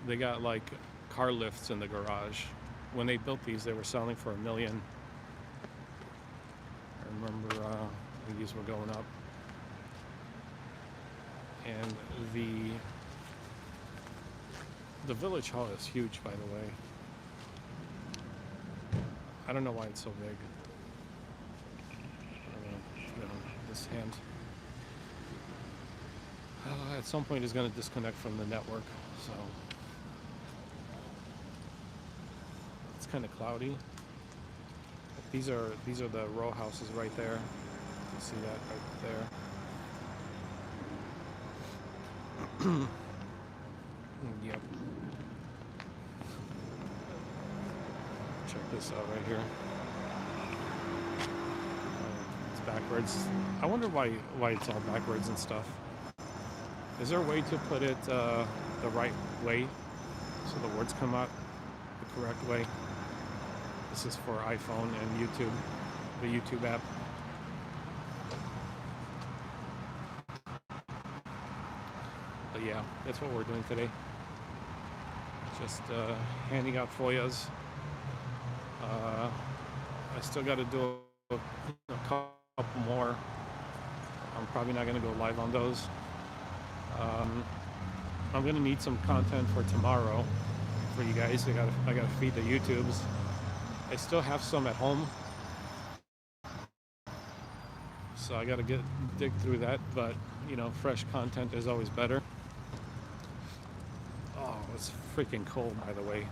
They got like car lifts in the garage. When they built these, they were selling for $1 million. I remember these were going up. And the village hall is huge, by the way. I don't know why it's so big. This hand. At some point, it's going to disconnect from the network, so it's kind of cloudy. These are the row houses right there. You see that right there. Yep. Check this out right here. It's backwards. I wonder why it's all backwards and stuff. Is there a way to put it the right way so the words come out the correct way? This is for iPhone and YouTube, the YouTube app. But yeah, that's what we're doing today. Just handing out FOIAs. I still got to do a couple more. I'm probably not going to go live on those. I'm going to need some content for tomorrow for you guys. I got to feed the YouTubes. I still have some at home, so I got to dig through that. But you know, fresh content is always better. Oh, it's freaking cold, by the way.